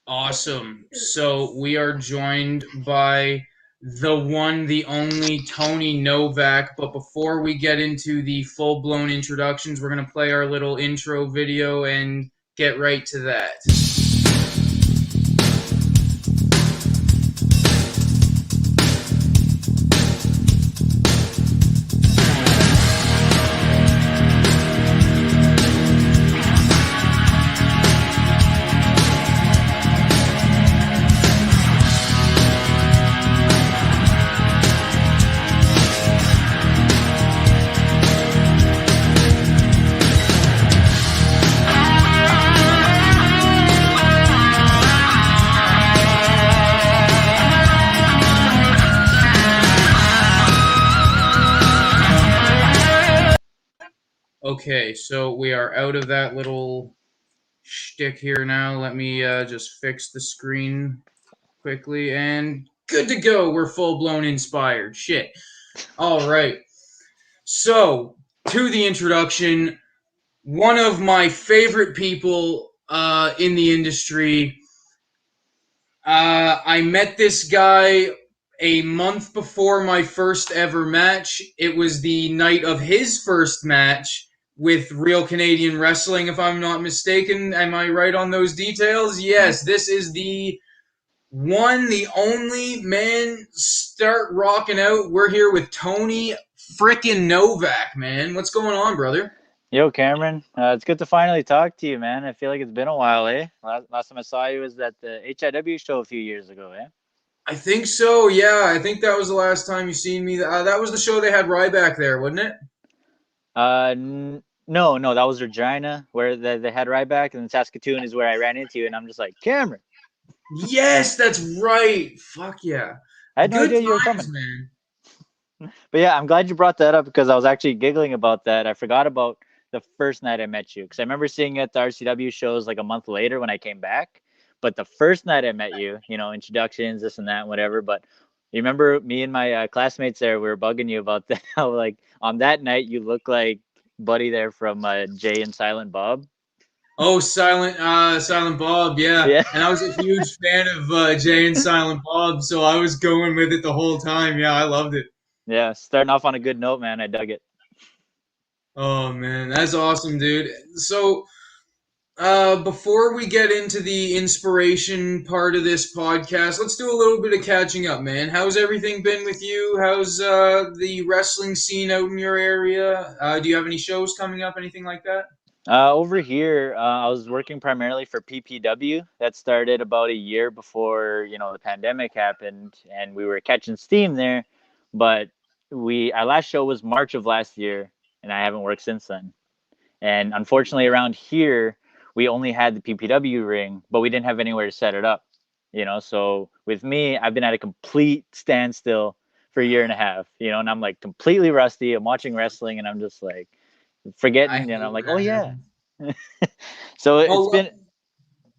Awesome. So we are joined by the one, the only Tony Novak. But before we get into the full-blown introductions, we're going to play our little intro video and get right to that. Okay, so we are out of that little shtick here now. Let me just fix the screen quickly, and good to go. We're full-blown inspired. Shit. All right. So, to the introduction, one of my favorite people in the industry. I met this guy a month before my first ever match. It was the night of his first match with Real Canadian Wrestling, if I'm not mistaken. Am I right on those details? Yes, this is the one, the only man. Start rocking out. We're here with Tony frickin' Novak, man. What's going on, brother? Yo, Cameron. It's good to finally talk to you, man. I feel like it's been a while, eh? Last time I saw you was at the HIW show a few years ago, eh? I think so, yeah. I think that was the last time you seen me. That was the show they had Ryback there, wasn't it? No, that was Regina, where they had Ryback, and then Saskatoon is where I ran into you, and I'm just like, Cameron. Yes, that's right. Fuck yeah. I had no idea you were coming. Man. But yeah, I'm glad you brought that up because I was actually giggling about that. I forgot about the first night I met you because I remember seeing you at the RCW shows like a month later when I came back. But the first night I met you, introductions, this and that, whatever. But you remember me and my classmates there, we were bugging you about that. How like on that night you look like Buddy there from Jay and Silent Bob. Oh, Silent Bob, yeah. And I was a huge fan of Jay and Silent Bob, so I was going with it the whole time. Yeah, I loved it. Yeah, starting off on a good note, man. I dug it. Oh, man, that's awesome, dude. So, before we get into the inspiration part of this podcast, let's do a little bit of catching up, man. How's everything been with you? How's the wrestling scene out in your area? Do you have any shows coming up, anything like that? Over here, I was working primarily for PPW. That started about a year before, the pandemic happened, and we were catching steam there. But our last show was March of last year, and I haven't worked since then. And unfortunately, around here, we only had the PPW ring, but we didn't have anywhere to set it up. So with me, I've been at a complete standstill for a year and a half. And I'm like completely rusty. I'm watching wrestling, and I'm just like forgetting, and I'm like, oh yeah. So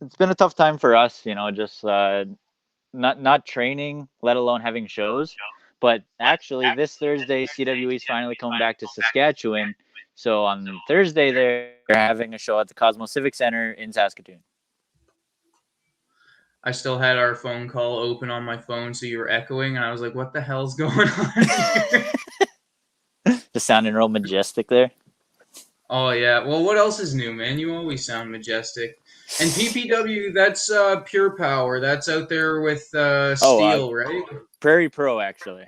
it's been a tough time for us, just not training, let alone having shows. But actually, this Thursday, CWE is finally coming back to Saskatchewan. So on Thursday, they're having a show at the Cosmos Civic Center in Saskatoon. I still had our phone call open on my phone, so you were echoing, and I was like, what the hell's going on here? Just sounding real majestic there. Oh, yeah. Well, what else is new, man? You always sound majestic. And PPW, that's Pure Power. That's out there with Steel, right? Prairie Pro, actually.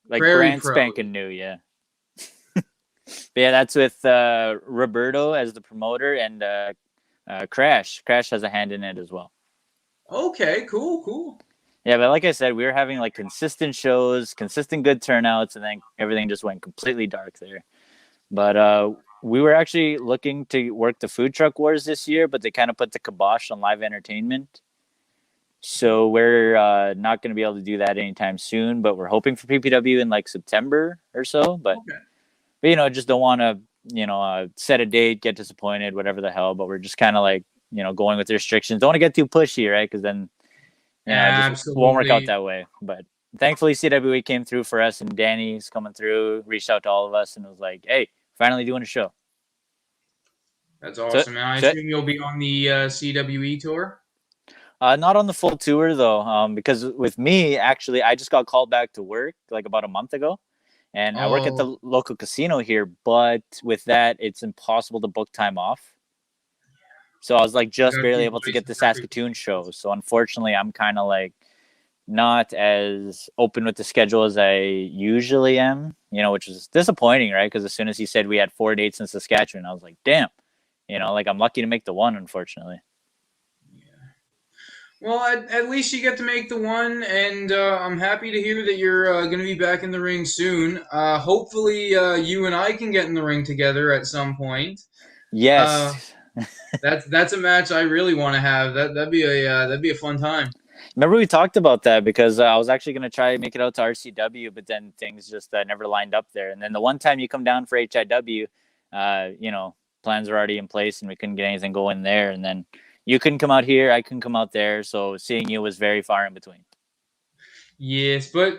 Like brand spanking new, yeah. But yeah, that's with Roberto as the promoter and Crash. Crash has a hand in it as well. Okay, cool. Yeah, but like I said, we were having like consistent shows, consistent good turnouts, and then everything just went completely dark there. But we were actually looking to work the food truck wars this year, but they kind of put the kibosh on live entertainment. So we're not going to be able to do that anytime soon, but we're hoping for PPW in like September or so. But you know, just don't want to, you know, set a date, get disappointed, whatever the hell. But we're just kind of like, you know, going with the restrictions. Don't want to get too pushy, right? Because then, you know, it just won't work out Absolutely. that way. But thankfully, CWE came through for us, and Danny's coming through, reached out to all of us, and was like, "Hey, finally doing a show." That's So, awesome. And I so assume you'll be on the CWE tour. not on the full tour though, because with me, actually, I just got called back to work like about a month ago. And I work at Oh, the local casino here, but with that, it's impossible to book time off. So I was like you just gotta barely keep able to get the license every. Saskatoon show. So unfortunately, I'm kind of like not as open with the schedule as I usually am, you know, which is disappointing, right? Because as soon as he said we had 4 dates in Saskatchewan, I was like, damn, you know, like I'm lucky to make the one, unfortunately. Well, at least you get to make the one, and I'm happy to hear that you're going to be back in the ring soon. Hopefully, you and I can get in the ring together at some point. Uh, Yes. that's a match I really want to have. That'd be a fun time. Remember we talked about that because I was actually going to try to make it out to RCW, but then things just never lined up there. And then the one time you come down for HIW, you know, plans were already in place and we couldn't get anything going there. And then you couldn't come out here, I couldn't come out there. So seeing you was very far in between. Yes, but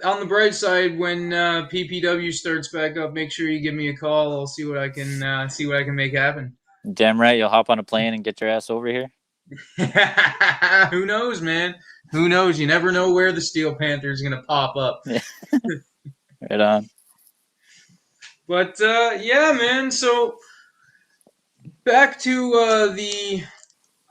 on the bright side, when PPW starts back up, make sure you give me a call. I'll see what I can make happen. Damn right, you'll hop on a plane and get your ass over here. Who knows, man? Who knows? You never know where the Steel Panther is going to pop up. Yeah, right on. But yeah, man. So back to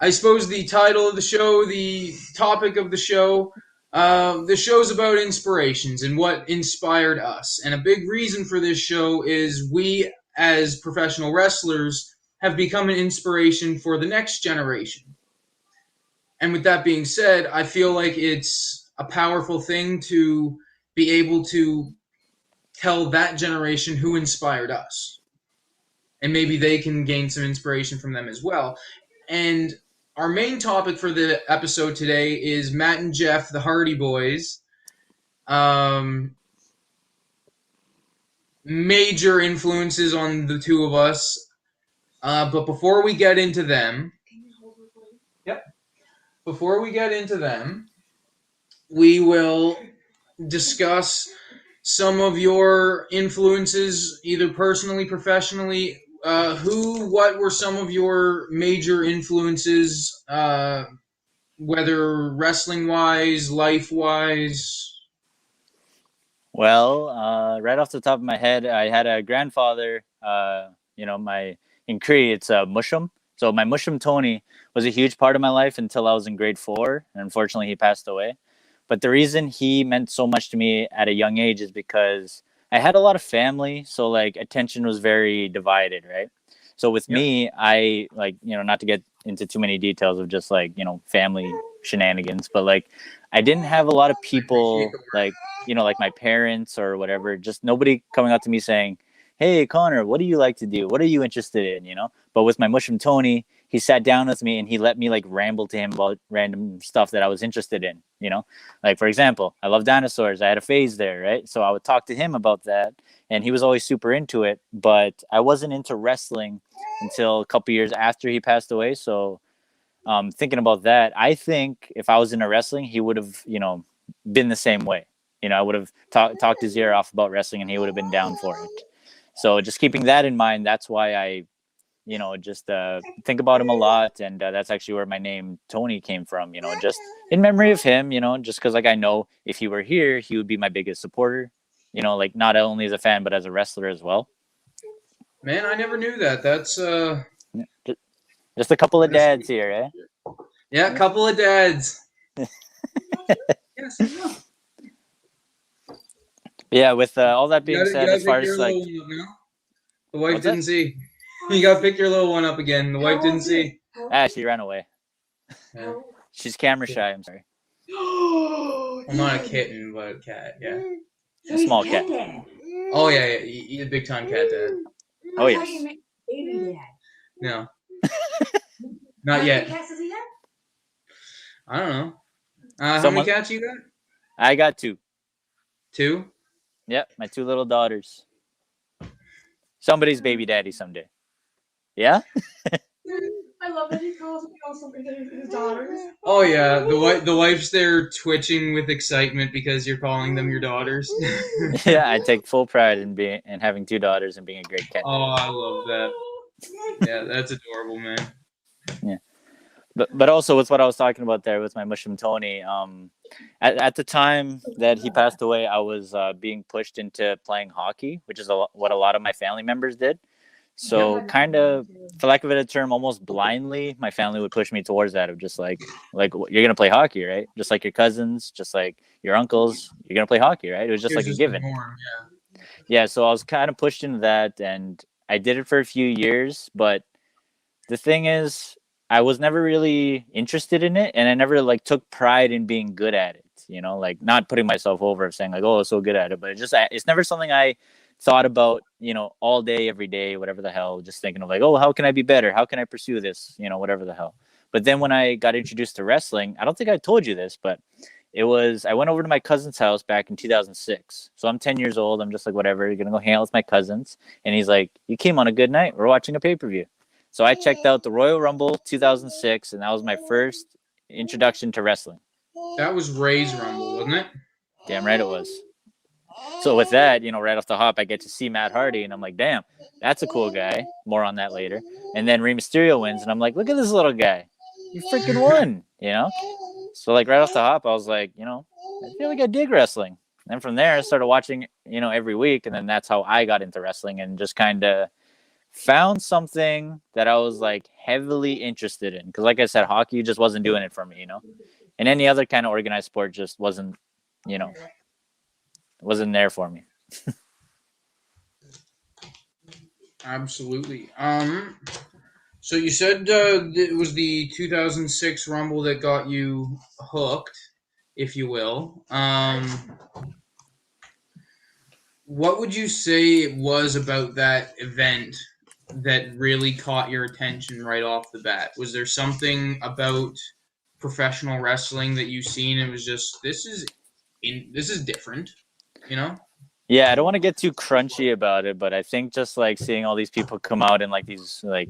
I suppose the title of the show, the topic of the show. The show's about inspirations and what inspired us. And a big reason for this show is we, as professional wrestlers, have become an inspiration for the next generation. And with that being said, I feel like it's a powerful thing to be able to tell that generation who inspired us. And maybe they can gain some inspiration from them as well. And our main topic for the episode today is Matt and Jeff, the Hardy Boys. Um, Major influences on the two of us. But before we get into them, yep. Before we get into them, we will discuss some of your influences, either personally, professionally. What were some of your major influences, whether wrestling wise, life wise? Well, right off the top of my head, I had a grandfather, you know, in Cree, it's Mushum. So my Mushum Tony was a huge part of my life until I was in grade 4. And unfortunately, he passed away. But the reason he meant so much to me at a young age is because I had a lot of family. So, like, attention was very divided, right? So with Yep. me, I, like, you know, not to get into too many details of just like, you know, family shenanigans, but like, I didn't have a lot of I appreciate people the work. like, you know, like my parents or whatever, just nobody coming up to me saying, hey, Connor, what do you like to do? What are you interested in? You know? But with my Mushroom Tony, he sat down with me and he let me like ramble to him about random stuff that I was interested in, you know? Like, for example, I love dinosaurs. I had a phase there, right? So I would talk to him about that and he was always super into it, but I wasn't into wrestling until a couple years after he passed away. So thinking about that, I think if I was into wrestling, he would have, you know, been the same way. You know, I would have talked his ear off about wrestling and he would have been down for it. So just keeping that in mind, that's why I, you know, just think about him a lot. And that's actually where my name Tony came from, you know, just in memory of him, you know, just because like I know if he were here, he would be my biggest supporter, you know, like not only as a fan, but as a wrestler as well. Man, I never knew that. Just a couple of That's dads here, eh? yeah, a couple of dads. Yes, Yeah, with all that being you said, gotta as pick far as your like, little one up now. The wife what's that? didn't see. You gotta pick your little one up again. The wife didn't see. Ah, she ran away. Yeah. She's camera shy. I'm sorry. Well, not a kitten, but a cat. Yeah. A small cat. Oh yeah, yeah. He's a big time cat dad. Oh yes. No, not yet. I don't know. How many Someone. cats you got? I got two. Two. Yep, my two little daughters. Somebody's baby daddy someday. Yeah. I love that he calls his daughters. Oh yeah, the wife's there twitching with excitement because you're calling them your daughters. Yeah, I take full pride in being and having two daughters and being a great cat Oh, dad. I love that. Yeah, that's adorable, man. Yeah. But also with what I was talking about there with my Mushroom Tony, at the time that he passed away, I was being pushed into playing hockey, which is what a lot of my family members did. So kind of, for lack of a better term, almost blindly, my family would push me towards that of just like you're gonna play hockey, right? Just like your cousins, just like your uncles, you're gonna play hockey, right? It was just It's like a just the given. norm, Yeah, so I was kind of pushed into that, and I did it for a few years, but the thing is, I was never really interested in it, and I never like took pride in being good at it. You know, like not putting myself over of saying like, "Oh, I'm so good at it," but it's never something I thought about. You know, all day, every day, whatever the hell. Just thinking of like, "Oh, how can I be better? How can I pursue this?" You know, whatever the hell. But then when I got introduced to wrestling, I don't think I told you this, but I went over to my cousin's house back in 2006. So I'm 10 years old. I'm just like, whatever, you're gonna go hang out with my cousins. And he's like, "You came on a good night. We're watching a pay-per-view." So I checked out the Royal Rumble 2006, and that was my first introduction to wrestling. That was Ray's Rumble, wasn't it? Damn right it was. So with that, you know, right off the hop, I get to see Matt Hardy, and I'm like, damn, that's a cool guy. More on that later. And then Rey Mysterio wins, and I'm like, look at this little guy. You freaking won, you know? So like right off the hop, I was like, you know, I feel like I dig wrestling. And from there, I started watching, you know, every week, and then that's how I got into wrestling and just kind of found something that I was like heavily interested in. Because like I said, hockey just wasn't doing it for me, you know, and any other kind of organized sport just wasn't, you know, wasn't there for me. Absolutely. So you said it was the 2006 Rumble that got you hooked, if you will. What would you say it was about that event that really caught your attention right off the bat? Was there something about professional wrestling that you've seen and was just this is different, you know? Yeah, I don't want to get too crunchy about it, but I think just like seeing all these people come out in like these like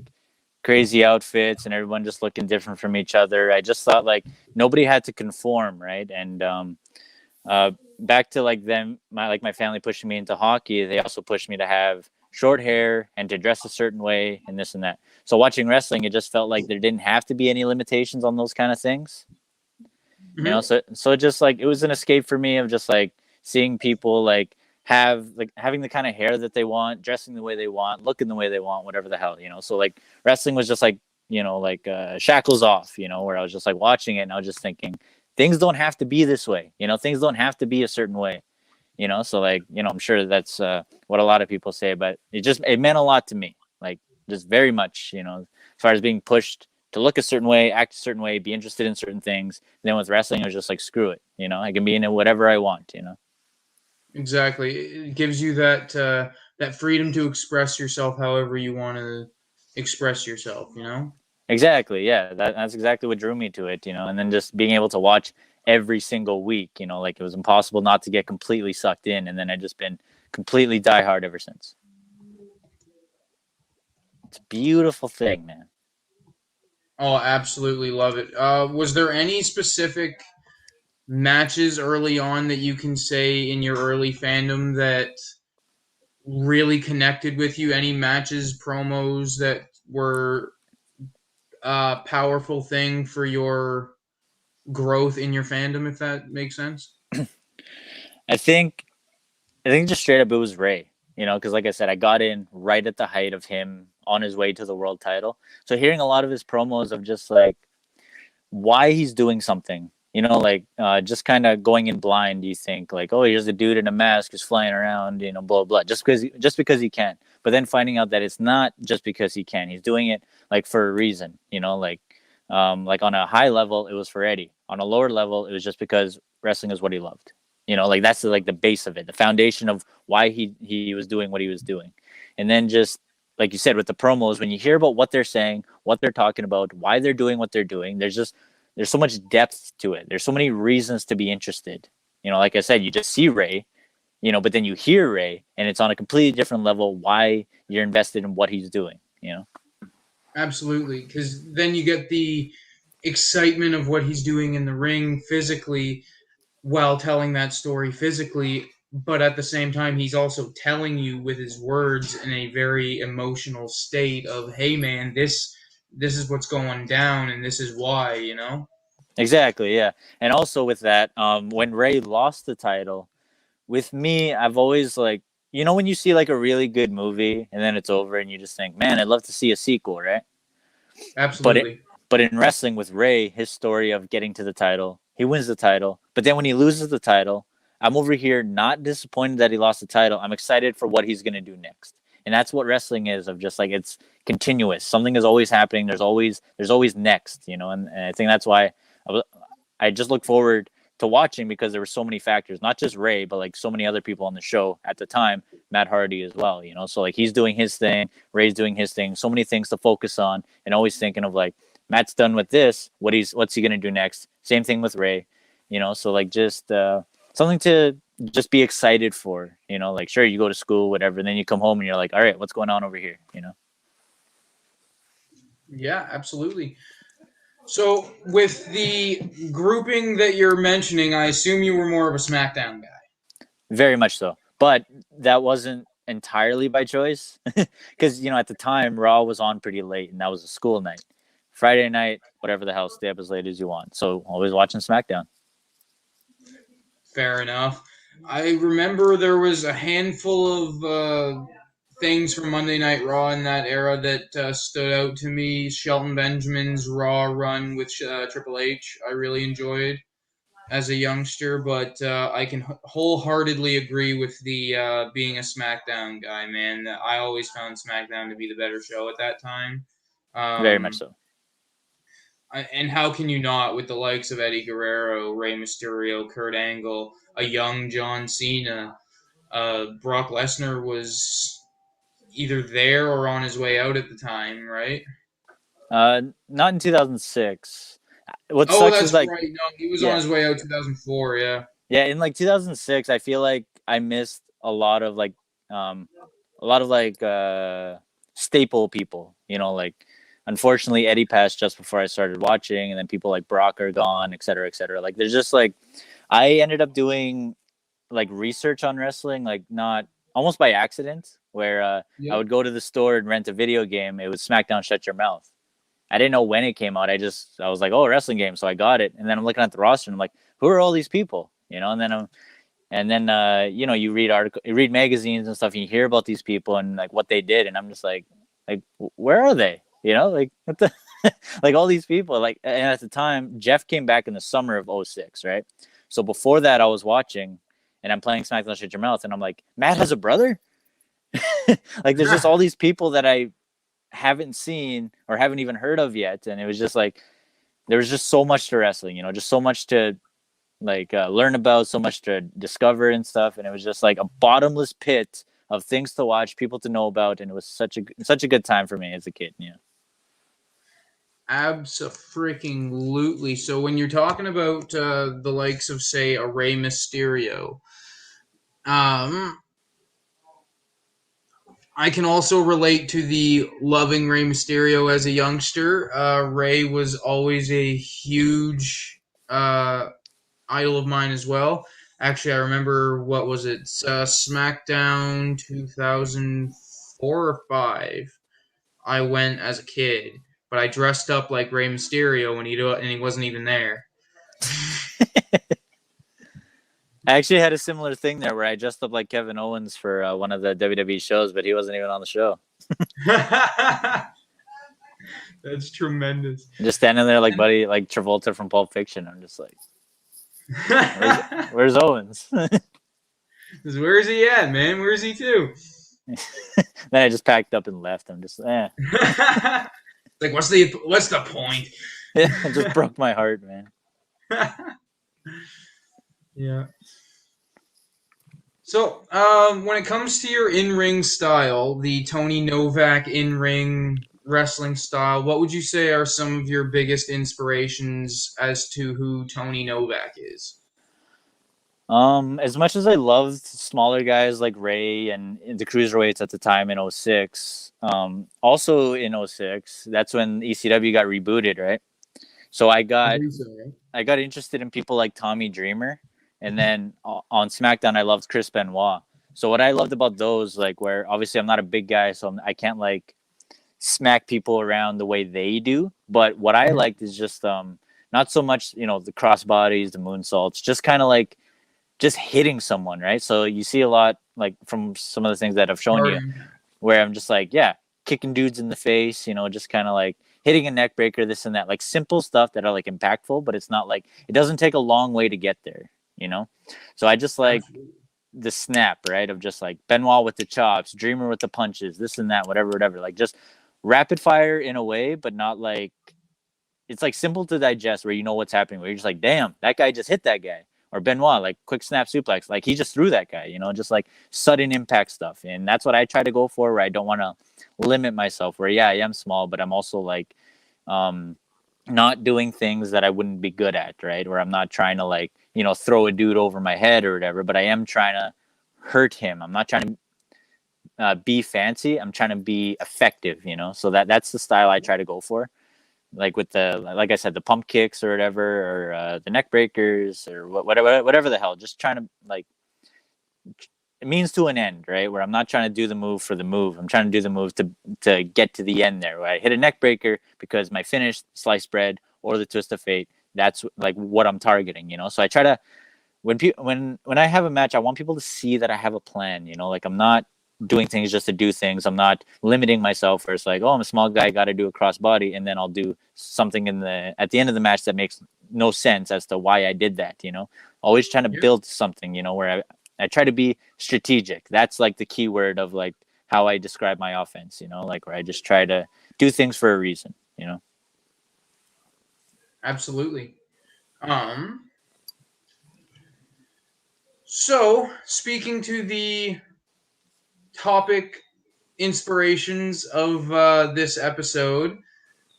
crazy outfits and everyone just looking different from each other, I just thought like nobody had to conform, right? And uh, back to like them, my family pushing me into hockey. They also pushed me to have short hair and to dress a certain way and this and that. So watching wrestling, it just felt like there didn't have to be any limitations on those kind of things. You know, so just like it was an escape for me of just like seeing people like having the kind of hair that they want, dressing the way they want, looking the way they want, whatever the hell, you know. So like wrestling was just like, you know, like shackles off, you know, where I was just like watching it and I was just thinking things don't have to be this way, you know, things don't have to be a certain way, you know. So like, you know, I'm sure that's what a lot of people say, but it meant a lot to me, like just very much, you know, as far as being pushed to look a certain way, act a certain way, be interested in certain things. And then with wrestling, it was just like, screw it, you know, I can be in it whatever I want, you know. Exactly. It gives you that freedom to express yourself however you want to express yourself, you know? Exactly. Yeah. That's exactly what drew me to it, you know, and then just being able to watch every single week, you know, like it was impossible not to get completely sucked in. And then I just been completely diehard ever since. It's a beautiful thing, man. Oh, absolutely love it. Was there any specific matches early on that you can say in your early fandom that really connected with you? Any matches, promos that were a powerful thing for your growth in your fandom, if that makes sense? I think I think just straight up it was Ray, you know, because like I said, I got in right at the height of him on his way to the world title. So hearing a lot of his promos of just like why he's doing something, you know, like just kind of going in blind. You think like, oh, here's a dude in a mask who's flying around, you know, blah blah, just because he can. But then finding out that it's not just because he can. He's doing it like for a reason, you know, like on a high level it was for Eddie. On a lower level, it was just because wrestling is what he loved. You know, like that's like the base of it, the foundation of why he was doing what he was doing, and then just like you said with the promos, when you hear about what they're saying, what they're talking about, why they're doing what they're doing, there's so much depth to it. There's so many reasons to be interested. Like I said, you just see Ray, but then you hear Ray, and it's on a completely different level why you're invested in what he's doing. Absolutely, because then you get the excitement of what he's doing in the ring physically while telling that story physically, but at the same time, he's also telling you with his words in a very emotional state of, "Hey, man, this is what's going down, and this is why." Exactly, yeah. And also with that, when Ray lost the title, with me, I've always like, when you see like a really good movie and then it's over and you just think, man, I'd love to see a sequel, right? But it, Absolutely. but in wrestling with Ray, his story of getting to the title, he wins the title, but then when he loses the title, I'm over here not disappointed that he lost the title. I'm excited for what he's gonna do next, and that's what wrestling is. Of just like it's continuous. Something is always happening. There's always next, and I think that's why I just look forward to watching because there were so many factors, not just Ray, but like so many other people on the show at the time, Matt Hardy as well. So like he's doing his thing, Ray's doing his thing, so many things to focus on, and always thinking of like Matt's done with this, what's he gonna do next? Same thing with Ray. So like just something to just be excited for. Like sure you go to school, whatever, and then you come home and you're like, all right, what's going on over here? Yeah, absolutely. So, with the grouping that you're mentioning, I assume you were more of a SmackDown guy. Very much so. But that wasn't entirely by choice because, at the time, Raw was on pretty late and that was a school night. Friday night, whatever the hell, stay up as late as you want. So always watching SmackDown. Fair enough. I remember there was a handful of things from Monday Night Raw in that era that stood out to me. Shelton Benjamin's Raw run with Triple H, I really enjoyed as a youngster, but I can wholeheartedly agree with the being a SmackDown guy, man. I always found SmackDown to be the better show at that time. Very much Um, so. and how can you not with the likes of Eddie Guerrero, Rey Mysterio, Kurt Angle, a young John Cena? Brock Lesnar was either there or on his way out at the time, right? Not in 2006. What Oh, sucks is that's like, right. No, he was on yeah, his way out 2004. Yeah. yeah. In like 2006, I feel like I missed um, a lot of like staple people. Like unfortunately Eddie passed just before I started watching, and then people like Brock are gone, et cetera, et cetera. Like there's just like I ended up doing like research on wrestling, like not almost by accident, where I Yep. would go to the store and rent a video game. It was SmackDown Shut Your Mouth. I didn't know when it came out. I was like, oh, wrestling game, so I got it. And then I'm looking at the roster and I'm like, who are all these people? And then you read magazines and stuff, and you hear about these people and like what they did, and I'm just like where are they? Like what the like all these people. Like, and at the time, Jeff came back in the summer of '06, right? So before that, I was watching, and I'm playing SmackDown Shut Your Mouth, and I'm like, Matt has a brother. Like, there's just all these people that I haven't seen or haven't even heard of yet, and it was just like there was just so much to wrestling, just so much to like learn about, so much to discover and stuff, and it was just like a bottomless pit of things to watch, people to know about, and it was such a good time for me as a kid. Yeah, Abso-freaking-lutely. So when you're talking about the likes of, say, a Rey Mysterio, um, I can also relate to the loving Rey Mysterio as a youngster. Rey was always a huge idol of mine as well. Actually, I remember what was it? SmackDown 2004 or 5. I went as a kid, but I dressed up like Rey Mysterio and he wasn't even there. I actually had a similar thing there where I dressed up like Kevin Owens for one of the WWE shows, but he wasn't even on the show. That's tremendous. Just standing there like buddy, like Travolta from Pulp Fiction. I'm just like, where's Owens? Where is he at, man? Where is he too? Then I just packed up and left. I'm just, Like, what's the point? it just broke my heart, man. Yeah. So, when it comes to your in-ring style, the Tony Novak in-ring wrestling style, what would you say are some of your biggest inspirations as to who Tony Novak is? As much as I loved smaller guys like Ray and the cruiserweights at the time in '06, also in '06, that's when ECW got rebooted, right? So I believe so, right? I got interested in people like Tommy Dreamer, and then on SmackDown I loved Chris Benoit. So what I loved about those, like, where obviously I'm not a big guy, so I can't like smack people around the way they do. But what I liked is just not so much the crossbodies, the moonsaults, just kind of like just hitting someone, right? So you see a lot like from some of the things that I've shown Hard you, impact. where I'm just like, yeah, kicking dudes in the face, just kind of like hitting a neck breaker, this and that, like simple stuff that are like impactful, but it's not like it doesn't take a long way to get there, you know? So I just like Absolutely. the snap, right? Of just like Benoit with the chops, Dreamer with the punches, this and that, whatever, whatever. Like just rapid fire in a way, but not like it's like simple to digest where you know what's happening, where you're just like, damn, that guy just hit that guy. Or Benoit, like quick snap suplex, like he just threw that guy, just like sudden impact stuff. And that's what I try to go for, where I don't want to limit myself, where, yeah, I am small, but I'm also like um, not doing things that I wouldn't be good at, right? Where I'm not trying to like, throw a dude over my head or whatever, but I am trying to hurt him. I'm not trying to be fancy. I'm trying to be effective, so that's the style I try to go for, like with the, like I said, the pump kicks or whatever, or the neck breakers or whatever the hell. Just trying to like it means to an end, right? Where I'm not trying to do the move for the move. I'm trying to do the move to get to the end there. Where I hit a neck breaker because my finish, sliced bread or the twist of fate. That's like what I'm targeting, So I try to when I have a match, I want people to see that I have a plan, like I'm not doing things just to do things. I'm not limiting myself where it's like, oh, I'm a small guy, got to do a crossbody, and then I'll do something at the end of the match that makes no sense as to why I did that. Always trying to Yeah, build something. Where I try to be strategic. That's like the key word of like how I describe my offense. Like where I just try to do things for a reason. absolutely. Um, so speaking to the topic inspirations of this episode,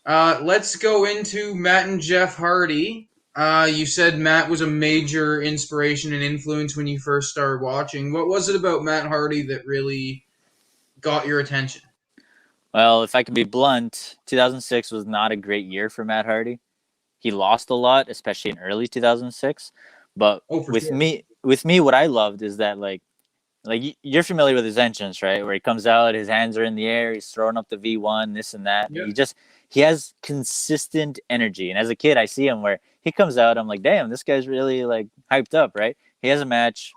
let's go into Matt and Jeff Hardy. You said Matt was a major inspiration and influence when you first started watching. What was it about Matt Hardy that really got your attention? Well, if I can be blunt, 2006 was not a great year for Matt Hardy. He lost a lot, especially in early 2006. But Oh, for with sure. me, what I loved is that like you're familiar with his entrance, right? Where he comes out, his hands are in the air, he's throwing up the V1, this and that. Yep. He has consistent energy. And as a kid, I see him where he comes out, I'm like, damn, this guy's really like hyped up, right? He has a match,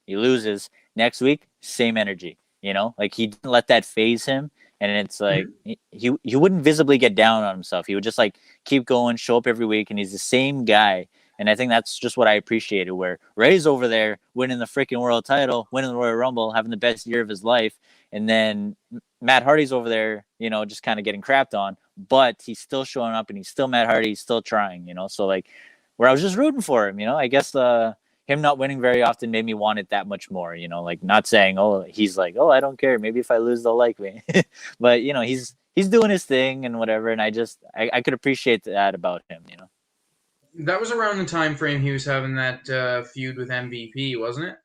he loses. Next week, same energy. Like he didn't let that phase him. And it's like Mhm. he wouldn't visibly get down on himself. He would just like keep going, show up every week, and he's the same guy. And I think that's just what I appreciated. Where Ray's over there winning the freaking world title, winning the Royal Rumble, having the best year of his life, and then Matt Hardy's over there, just kind of getting crapped on, but he's still showing up and he's still Matt Hardy, he's still trying, So like, where I was just rooting for him, I guess him not winning very often made me want it that much more, like not saying, oh, he's like, oh, I don't care, maybe if I lose they'll like me, but he's doing his thing and whatever, and I could appreciate that about him. That was around the time frame he was having that feud with MVP, wasn't it?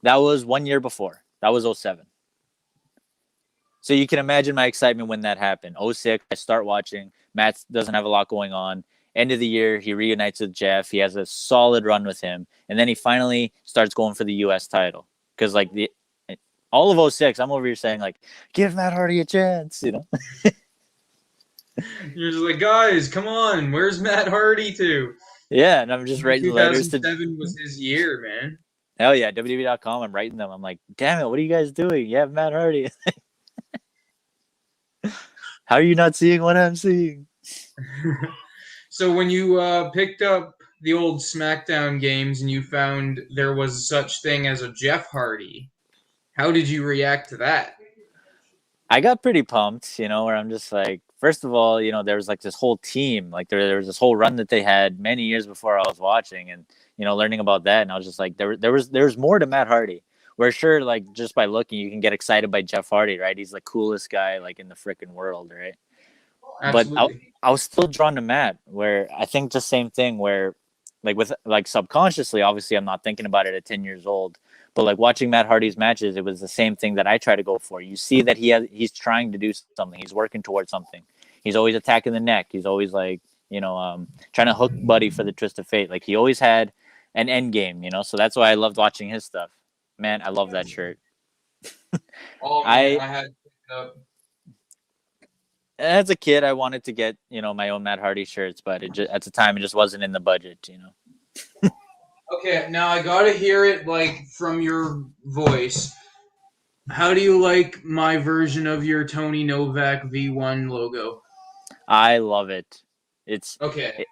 That was 1 year before. That was '07. So you can imagine my excitement when that happened. '06, I start watching. Matt doesn't have a lot going on. End of the year, he reunites with Jeff. He has a solid run with him, and then he finally starts going for the U.S. title. Because like the all of '06, I'm over here saying like, give Matt Hardy a chance. You're just like, guys, come on, where's Matt Hardy to? Yeah, and I'm just writing letters to 2007 was his year, man. hell yeah, WWE.com. I'm writing them. I'm like, damn it, what are you guys doing? You have Matt Hardy. How are you not seeing what I'm seeing? So when you picked up the old SmackDown games and you found there was such thing as a Jeff Hardy, how did you react to that? I got pretty pumped, where I'm just like, first of all, there was like this whole team, like there was this whole run that they had many years before I was watching, and learning about that, and I was just like, there was more to Matt Hardy. we're sure, like, just by looking, you can get excited by Jeff Hardy, right? He's the coolest guy, like, in the freaking world, right? But Absolutely. I was still drawn to Matt, where I think the same thing, where, like, with, like, subconsciously, obviously, I'm not thinking about it at 10 years old, but, like, watching Matt Hardy's matches, it was the same thing that I try to go for. You see that he's trying to do something, he's working towards something. He's always attacking the neck. He's always, like, trying to hook Buddy for the twist of fate. Like, he always had an end game, So that's why I loved watching his stuff. Man, I love that shirt. Oh man, I I had to pick it up. As a kid, I wanted to get my own Matt Hardy shirts, but at the time it just wasn't in the budget. Okay, now I gotta hear it like from your voice. How do you like my version of your Tony Novak V1 logo? I love it. It's Okay.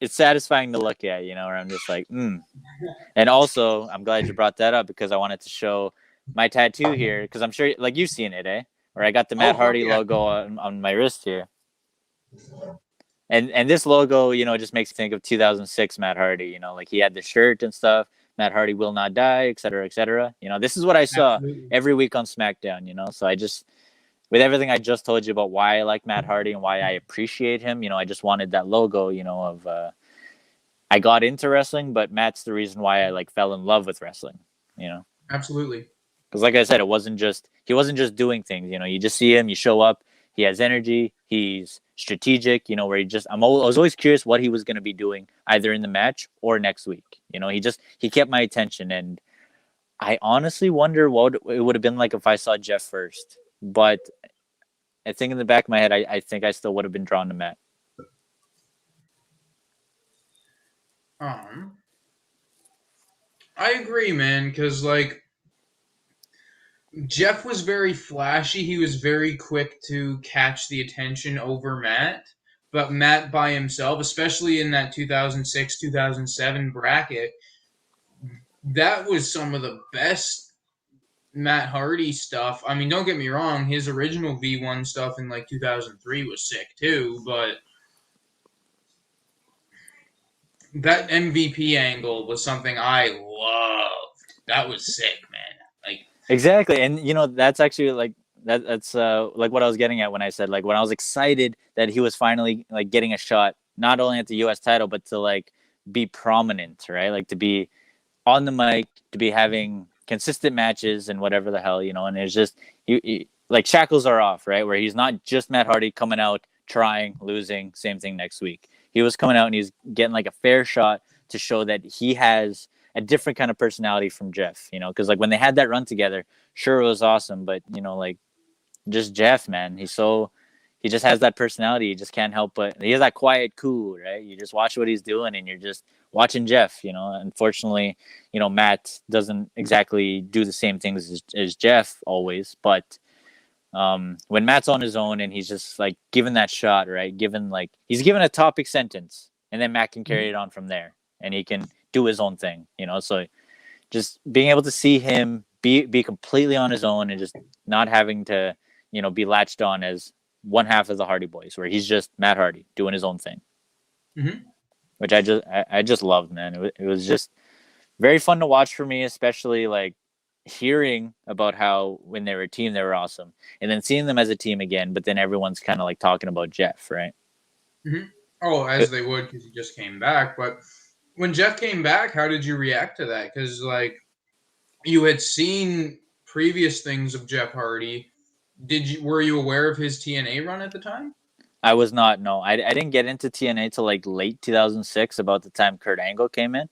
it's satisfying to look at, where I'm just like, And also, I'm glad you brought that up because I wanted to show my tattoo here because I'm sure, like, you've seen it, eh? Where I got the Matt Oh, fuck Hardy yeah. logo on my wrist here. And this logo, just makes me think of 2006 Matt Hardy. Like, he had the shirt and stuff. Matt Hardy will not die, et cetera, et cetera. This is what I saw Absolutely. every week on SmackDown. So with everything I just told you about why I like Matt Hardy and why I appreciate him, I just wanted that logo, of I got into wrestling, but Matt's the reason why I, like, fell in love with wrestling. Absolutely. Because, like I said, he wasn't just doing things. You just see him, you show up, he has energy, he's strategic. Where I was always curious what he was going to be doing either in the match or next week. He kept my attention, and I honestly wonder what it would have been like if I saw Jeff first. But I think in the back of my head, I think I still would have been drawn to Matt. I agree, man, because like Jeff was very flashy. He was very quick to catch the attention over Matt. But Matt by himself, especially in that 2006 2007 bracket, that was some of the best Matt Hardy stuff. I mean, don't get me wrong, his original V1 stuff in like 2003 was sick too, but that MVP angle was something I loved. That was sick, man. Like, exactly, and that's actually like that's like what I was getting at when I said, like, when I was excited that he was finally, like, getting a shot not only at the U.S. title but to, like, be prominent, right? Like, to be on the mic, to be having consistent matches and whatever the hell, and it's just like, shackles are off, right? Where he's not just Matt Hardy coming out, trying, losing, same thing next week. He was coming out and he's getting, like, a fair shot to show that he has a different kind of personality from Jeff, because, like, when they had that run together, sure, it was awesome, but like, just Jeff, man, he just has that personality. You just can't help but he has that quiet cool, right? You just watch what he's doing and you're just watching Jeff. Unfortunately, Matt doesn't exactly do the same things as Jeff always, but when Matt's on his own and he's just, like, given that shot, right? He's given a topic sentence, and then Matt can carry it on from there, and he can do his own thing. So just being able to see him be completely on his own and just not having to, be latched on as one half of the Hardy Boys, where he's just Matt Hardy doing his own thing, which I just loved, man. It was just very fun to watch for me, especially, like, hearing about how when they were a team they were awesome, and then seeing them as a team again. But then everyone's kind of, like, talking about Jeff, right? Oh, as they would, because he just came back. But when Jeff came back, how did you react to that? Because, like, you had seen previous things of Jeff Hardy. Were you aware of his TNA run at the time? I was not. No, I didn't get into TNA till, like, late 2006, about the time Kurt Angle came in.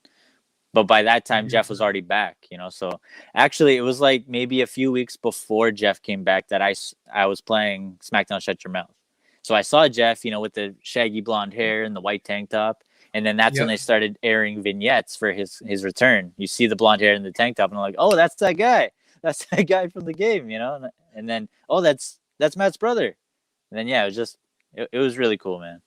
But by that time, Jeff was already back, So actually, it was, like, maybe a few weeks before Jeff came back that I was playing SmackDown Shut Your Mouth. So I saw Jeff, with the shaggy blonde hair and the white tank top. And then that's when they started airing vignettes for his return. You see the blonde hair and the tank top, and I'm like, oh, that's that guy. That's that guy from the game, And then, oh, that's Matt's brother. And then, yeah, it was really cool, man.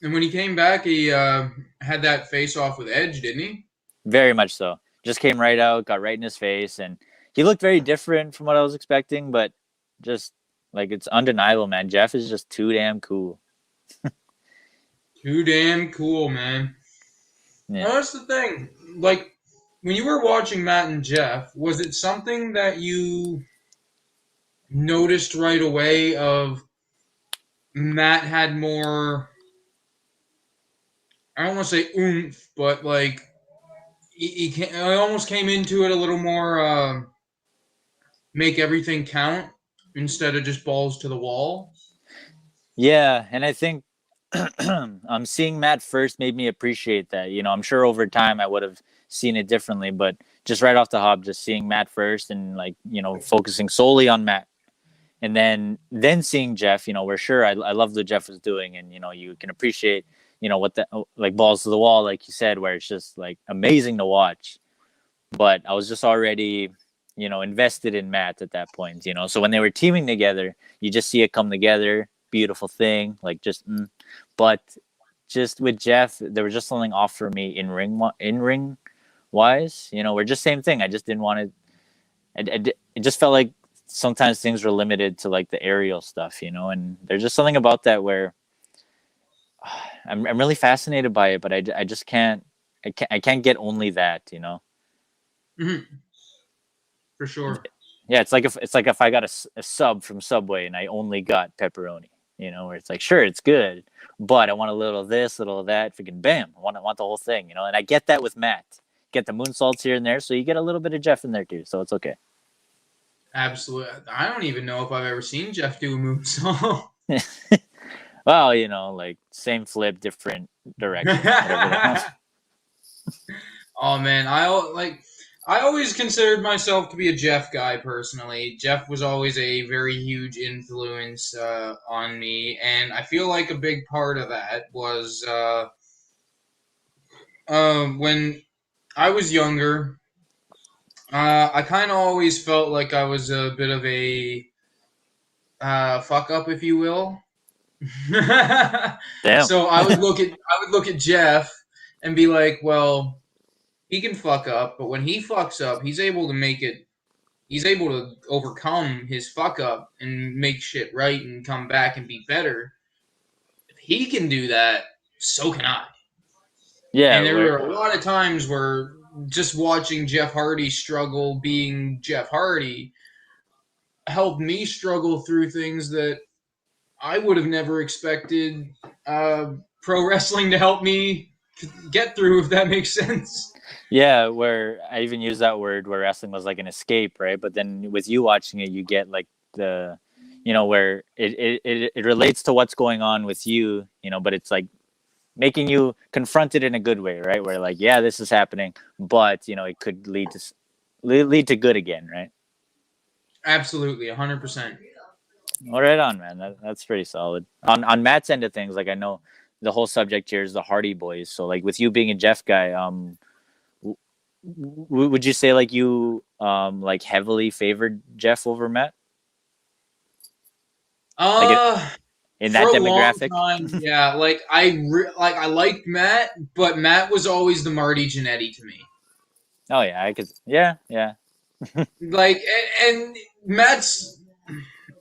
And when he came back, he had that face off with Edge, didn't he? Very much so. Just came right out, got right in his face, and he looked very different from what I was expecting, but just, like, it's undeniable, man. Jeff is just too damn cool. Too damn cool, man. Yeah. Well, that's the thing. Like, when you were watching Matt and Jeff, was it something that you noticed right away of Matt had more, I don't want to say oomph, but like I almost came into it a little more make everything count instead of just balls to the wall. Yeah, and I think seeing Matt first made me appreciate that. I'm sure over time I would have seen it differently, but just right off the hop, just seeing Matt first and like focusing solely on Matt, and then seeing Jeff. We're sure I loved what Jeff was doing, and you can appreciate what the like balls to the wall, like you said, where it's just like amazing to watch. But I was just already invested in Matt at that point. So when they were teaming together, you just see it come together, beautiful thing, like just. But just with Jeff, there was just something off for me in ring wise. We're just same thing. I just didn't want to. It just felt like sometimes things were limited to like the aerial stuff, and there's just something about that where I'm really fascinated by it, but I just can't. I can't get only that. Mm-hmm. For sure. Yeah, it's like if I got a sub from Subway and I only got pepperoni, where it's like sure it's good, but I want a little of this, a little of that, freaking bam, I want the whole thing, and I get that with Matt. Get the moonsaults here and there, so you get a little bit of Jeff in there too, so it's okay. Absolutely. I don't even know if I've ever seen Jeff do a moonsault. Well, like same flip, different direction, whatever. Oh man, I always considered myself to be a Jeff guy personally. Jeff was always a very huge influence on me, and I feel like a big part of that was when I was younger. I kind of always felt like I was a bit of a fuck up, if you will. Damn. So I would look at Jeff and be like, well, he can fuck up, but when he fucks up, he's able to make it. He's able to overcome his fuck up and make shit right and come back and be better. If he can do that, so can I. Yeah, And there were a lot of times where just watching Jeff Hardy struggle being Jeff Hardy helped me struggle through things that I would have never expected pro wrestling to help me get through, if that makes sense. yeah, where I even use that word where wrestling was like an escape, right? But then with you watching it, you get like the, where it relates to what's going on with you, but it's like making you confront it in a good way, right? Where like, yeah, this is happening, but it could lead to good again, right? Absolutely, 100%. Well, right on, man. That's pretty solid. On Matt's end of things, like I know the whole subject here is the Hardy Boys. So like with you being a Jeff guy, would you say like you like heavily favored Jeff over Matt? Like in that For a long demographic? time, yeah. Like I liked Matt, but Matt was always the Marty Jannetty to me. Oh yeah, I could. Yeah, yeah. Like, and Matt's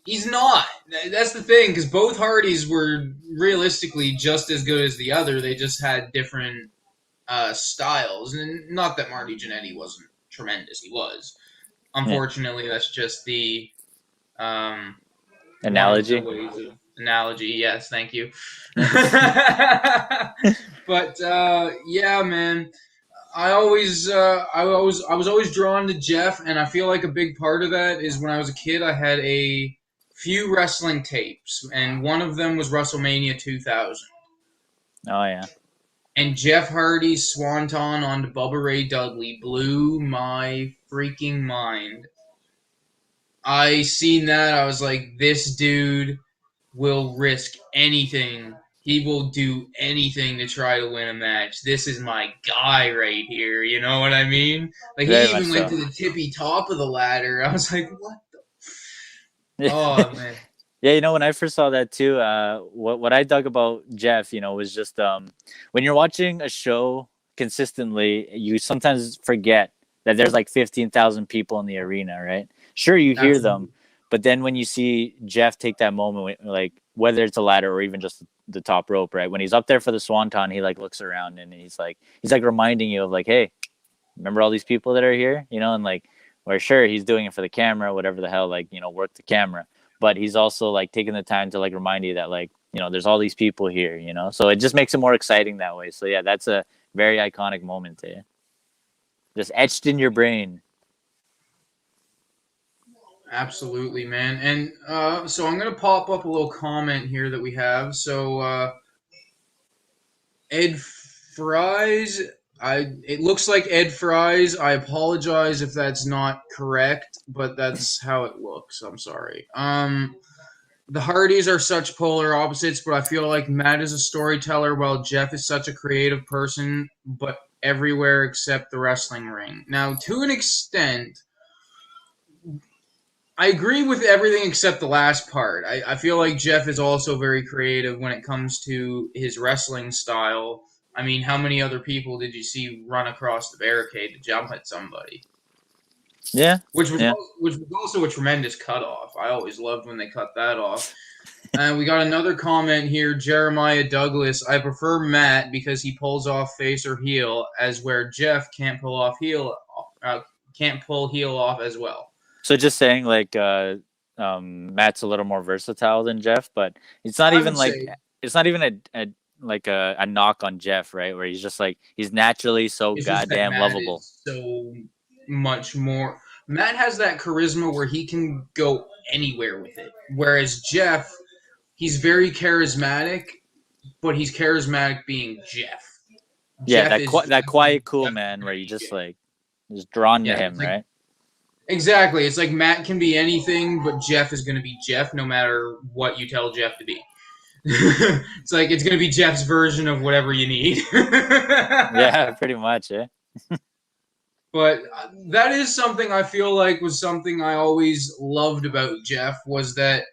he's not. That's the thing, because both Hardys were realistically just as good as the other. They just had different styles, and not that Marty Jannetty wasn't tremendous. He was. Unfortunately, that's just the Analogy. one of the ways of analogy. Yes, thank you. But yeah, man. I was always drawn to Jeff, and I feel like a big part of that is when I was a kid, I had a few wrestling tapes, and one of them was WrestleMania 2000. Oh yeah. And Jeff Hardy's swanton onto Bubba Ray Dudley blew my freaking mind. I seen that, I was like, this dude will risk anything. He will do anything to try to win a match. This is my guy right here. You know what I mean? Like, Very he much even went so. to the tippy top of the ladder. I was like, what the? Oh, man. Yeah, when I first saw that too, what I dug about Jeff, was just when you're watching a show consistently, you sometimes forget that there's like 15,000 people in the arena, right? Sure, you hear them, Absolutely. but then when you see Jeff take that moment, like whether it's a ladder or even just the top rope, right? When he's up there for the swanton, he like looks around and he's like reminding you of like, hey, remember all these people that are here, you know, and like, where sure he's doing it for the camera, whatever the hell, like, you know, work the camera, but he's also like taking the time to like remind you that like, you know, there's all these people here, you know, so it just makes it more exciting that way. So yeah, that's a very iconic moment, eh? Just etched in your brain. Absolutely, man. And so I'm gonna pop up a little comment here that we have. So Ed Fries. It looks like Ed Fries. I apologize if that's not correct, but that's how it looks. I'm sorry. The Hardys are such polar opposites, but I feel like Matt is a storyteller while Jeff is such a creative person, but everywhere except the wrestling ring. Now, to an extent, I agree with everything except the last part. I feel like Jeff is also very creative when it comes to his wrestling style. I mean, how many other people did you see run across the barricade to jump at somebody? Yeah. Which was Yeah. which was also a tremendous cutoff. I always loved when they cut that off. And we got another comment here, Jeremiah Douglas. I prefer Matt because he pulls off face or heel, as where Jeff can't pull off heel, can't pull heel off as well. So just saying like Matt's a little more versatile than Jeff, but it's not I even would like say it's not even a knock on Jeff, right? Where he's just like he's naturally so it's just that goddamn Matt lovable. is so much more. Matt has that charisma where he can go anywhere with it, whereas Jeff, he's very charismatic, but he's charismatic being Jeff. Yeah, Jeff is that quiet cool Jeff man where you Jeff. just like just drawn to Yeah, him, it's like right? exactly. It's like Matt can be anything, but Jeff is going to be Jeff no matter what you tell Jeff to be. It's like it's going to be Jeff's version of whatever you need. Yeah, pretty much, eh? But that is something I feel like was something I always loved about Jeff was that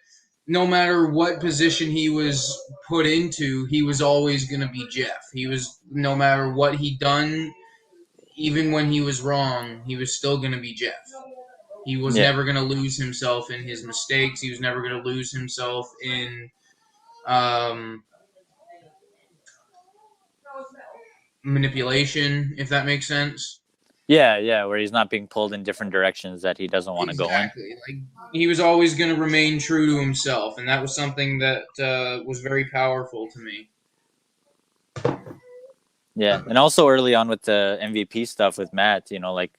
no matter what position he was put into, he was always going to be Jeff. He was no matter what he done, even when he was wrong, he was still going to be Jeff. He was Yeah. never going to lose himself in his mistakes. He was never going to lose himself in um, manipulation, if that makes sense. Yeah, where he's not being pulled in different directions that he doesn't want to go in. Exactly. Like he was always going to remain true to himself, and that was something that was very powerful to me. Yeah, and also early on with the MVP stuff with Matt, you know, like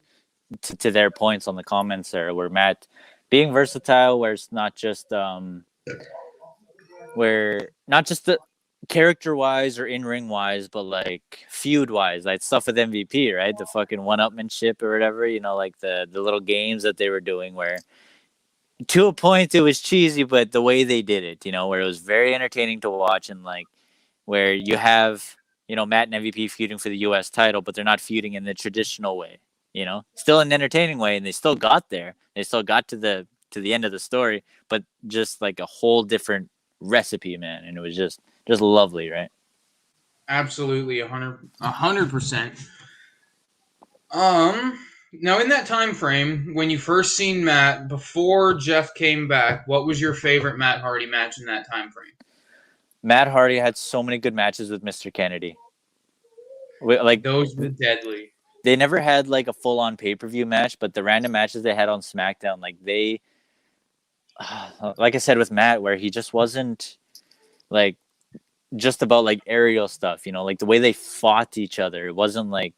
to their points on the comments there, where Matt being versatile, where it's not just the character wise or in ring wise, but like feud wise, like stuff with MVP, right? The fucking one upmanship or whatever, you know, like the little games that they were doing where to a point it was cheesy, but the way they did it, you know, where it was very entertaining to watch and like where you have, you know, Matt and MVP feuding for the US title, but they're not feuding in the traditional way, you know, still an entertaining way, and they still got there. They still got to the end of the story, but just like a whole different recipe, man. And it was just lovely, right? Absolutely, 100%. Now in that time frame, when you first seen Matt before Jeff came back, what was your favorite Matt Hardy match in that time frame? Matt Hardy had so many good matches with Mr. Kennedy. Like Those were deadly. they never had like a full on pay per view match, but the random matches they had on SmackDown, like they, like I said with Matt, where he just wasn't like just about like aerial stuff, you know, like the way they fought each other. It wasn't like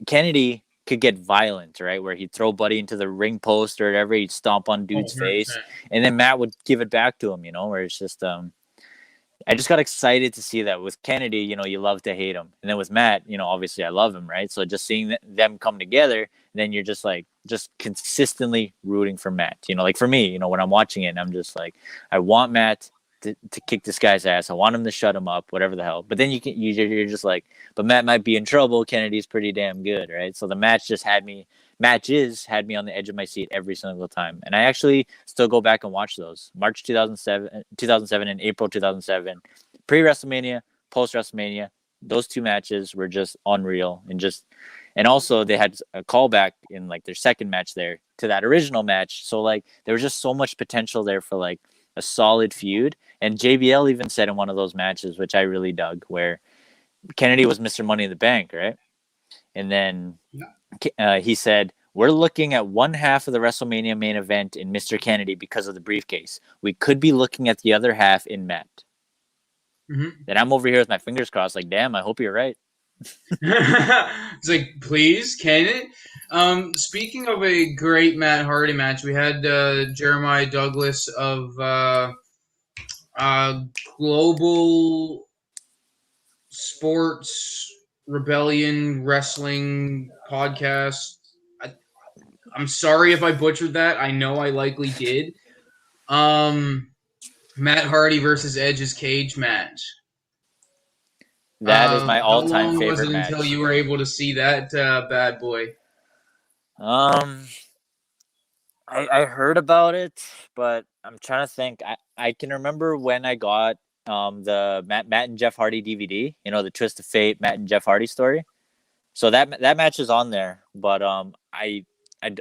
Kennedy could get violent, right? Where he'd throw Buddy into the ring post or whatever, he'd stomp on dude's face, and then Matt would give it back to him, you know, where it's just I just got excited to see that with Kennedy. You know, you love to hate him, and then with Matt, you know, obviously I love him, right? So just seeing them come together, then you're just like just consistently rooting for Matt. You know, like for me, you know, when I'm watching it, I'm just like, I want Matt to kick this guy's ass. I want him to shut him up, whatever the hell. But then you're just like, but Matt might be in trouble. Kennedy's pretty damn good, right? So the matches had me on the edge of my seat every single time. And I actually still go back and watch those. March 2007 and April 2007, pre-WrestleMania, post-WrestleMania. Those two matches were just unreal, and also they had a callback in like their second match there to that original match. So like there was just so much potential there for like a solid feud. And JBL even said in one of those matches, which I really dug, where Kennedy was Mr. Money in the Bank, right? And then he said, "We're looking at one half of the WrestleMania main event in Mr. Kennedy because of the briefcase. We could be looking at the other half in Matt." Mm-hmm. Then I'm over here with my fingers crossed, like, damn, I hope you're right. It's like, please, can it? Speaking of a great Matt Hardy match, we had Jeremiah Douglas of uh, Global Sports Rebellion Wrestling Podcast. I'm sorry if I butchered that. I know I likely did. Matt Hardy versus Edge's cage match. That is my How all-time long was favorite it until match. you were able to see that bad boy? Um, I heard about it, but I'm trying to think. I can remember when I got the Matt and Jeff Hardy DVD. You know, the Twist of Fate Matt and Jeff Hardy story. So that match is on there, but I I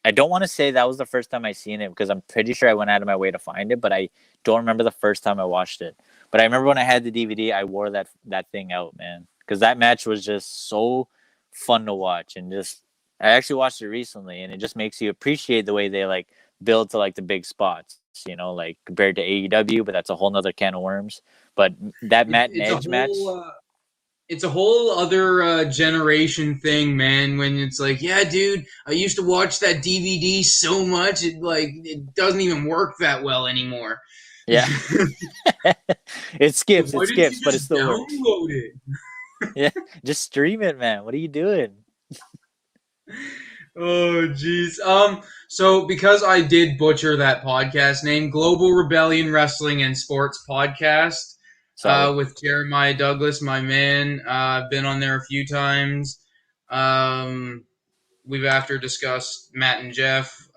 I don't want to say that was the first time I seen it because I'm pretty sure I went out of my way to find it, but I don't remember the first time I watched it. But I remember when I had the DVD, I wore that thing out, man, because that match was just so fun to watch, and just I actually watched it recently, and it just makes you appreciate the way they like build to like the big spots, you know, like compared to AEW, but that's a whole nother can of worms. But that It's Matt and Edge match. it's a whole other generation thing, man. When it's like, yeah, dude, I used to watch that DVD so much, it doesn't even work that well anymore. Yeah. It Why didn't you skips, but it just still works. download it? Yeah, just stream it, man. What are you doing? Oh, jeez. So because I did butcher that podcast name, Global Rebellion Wrestling and Sports Podcast, Sorry. with Jeremiah Douglas, my man. I've been on there a few times. Um, we've after discussed Matt and Jeff,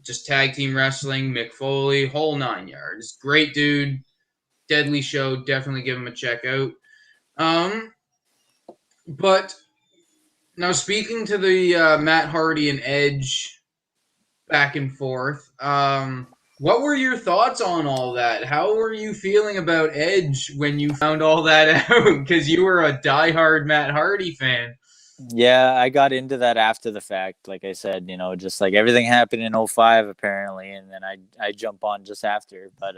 just tag team wrestling, Mick Foley, whole 9 yards. Great dude, deadly show. Definitely give him a check out. Um, but now speaking to the Matt Hardy and Edge back and forth, what were your thoughts on all that? How were you feeling about Edge when you found all that out? Because you were a diehard Matt Hardy fan. Yeah, I got into that after the fact. Like I said, you know, just like everything happened in '05 apparently, and then I jump on just after. But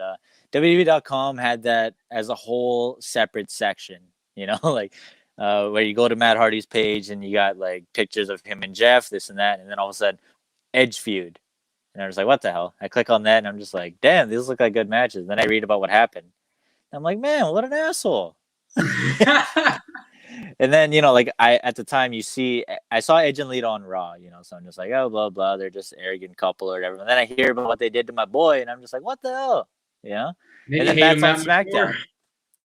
WWE.com had that as a whole separate section, you know, like where you go to Matt Hardy's page and you got like pictures of him and Jeff, this and that, and then all of a sudden Edge feud. And I was like, what the hell? I click on that and I'm just like, damn, these look like good matches. Then I read about what happened. I'm like, man, what an asshole. And then, you know, like I at the time I saw Edge and Lita on Raw, you know, so I'm just like, oh, blah, blah, they're just arrogant couple or whatever. And then I hear about what they did to my boy and I'm just like, what the hell? You know? And then Matt's on SmackDown.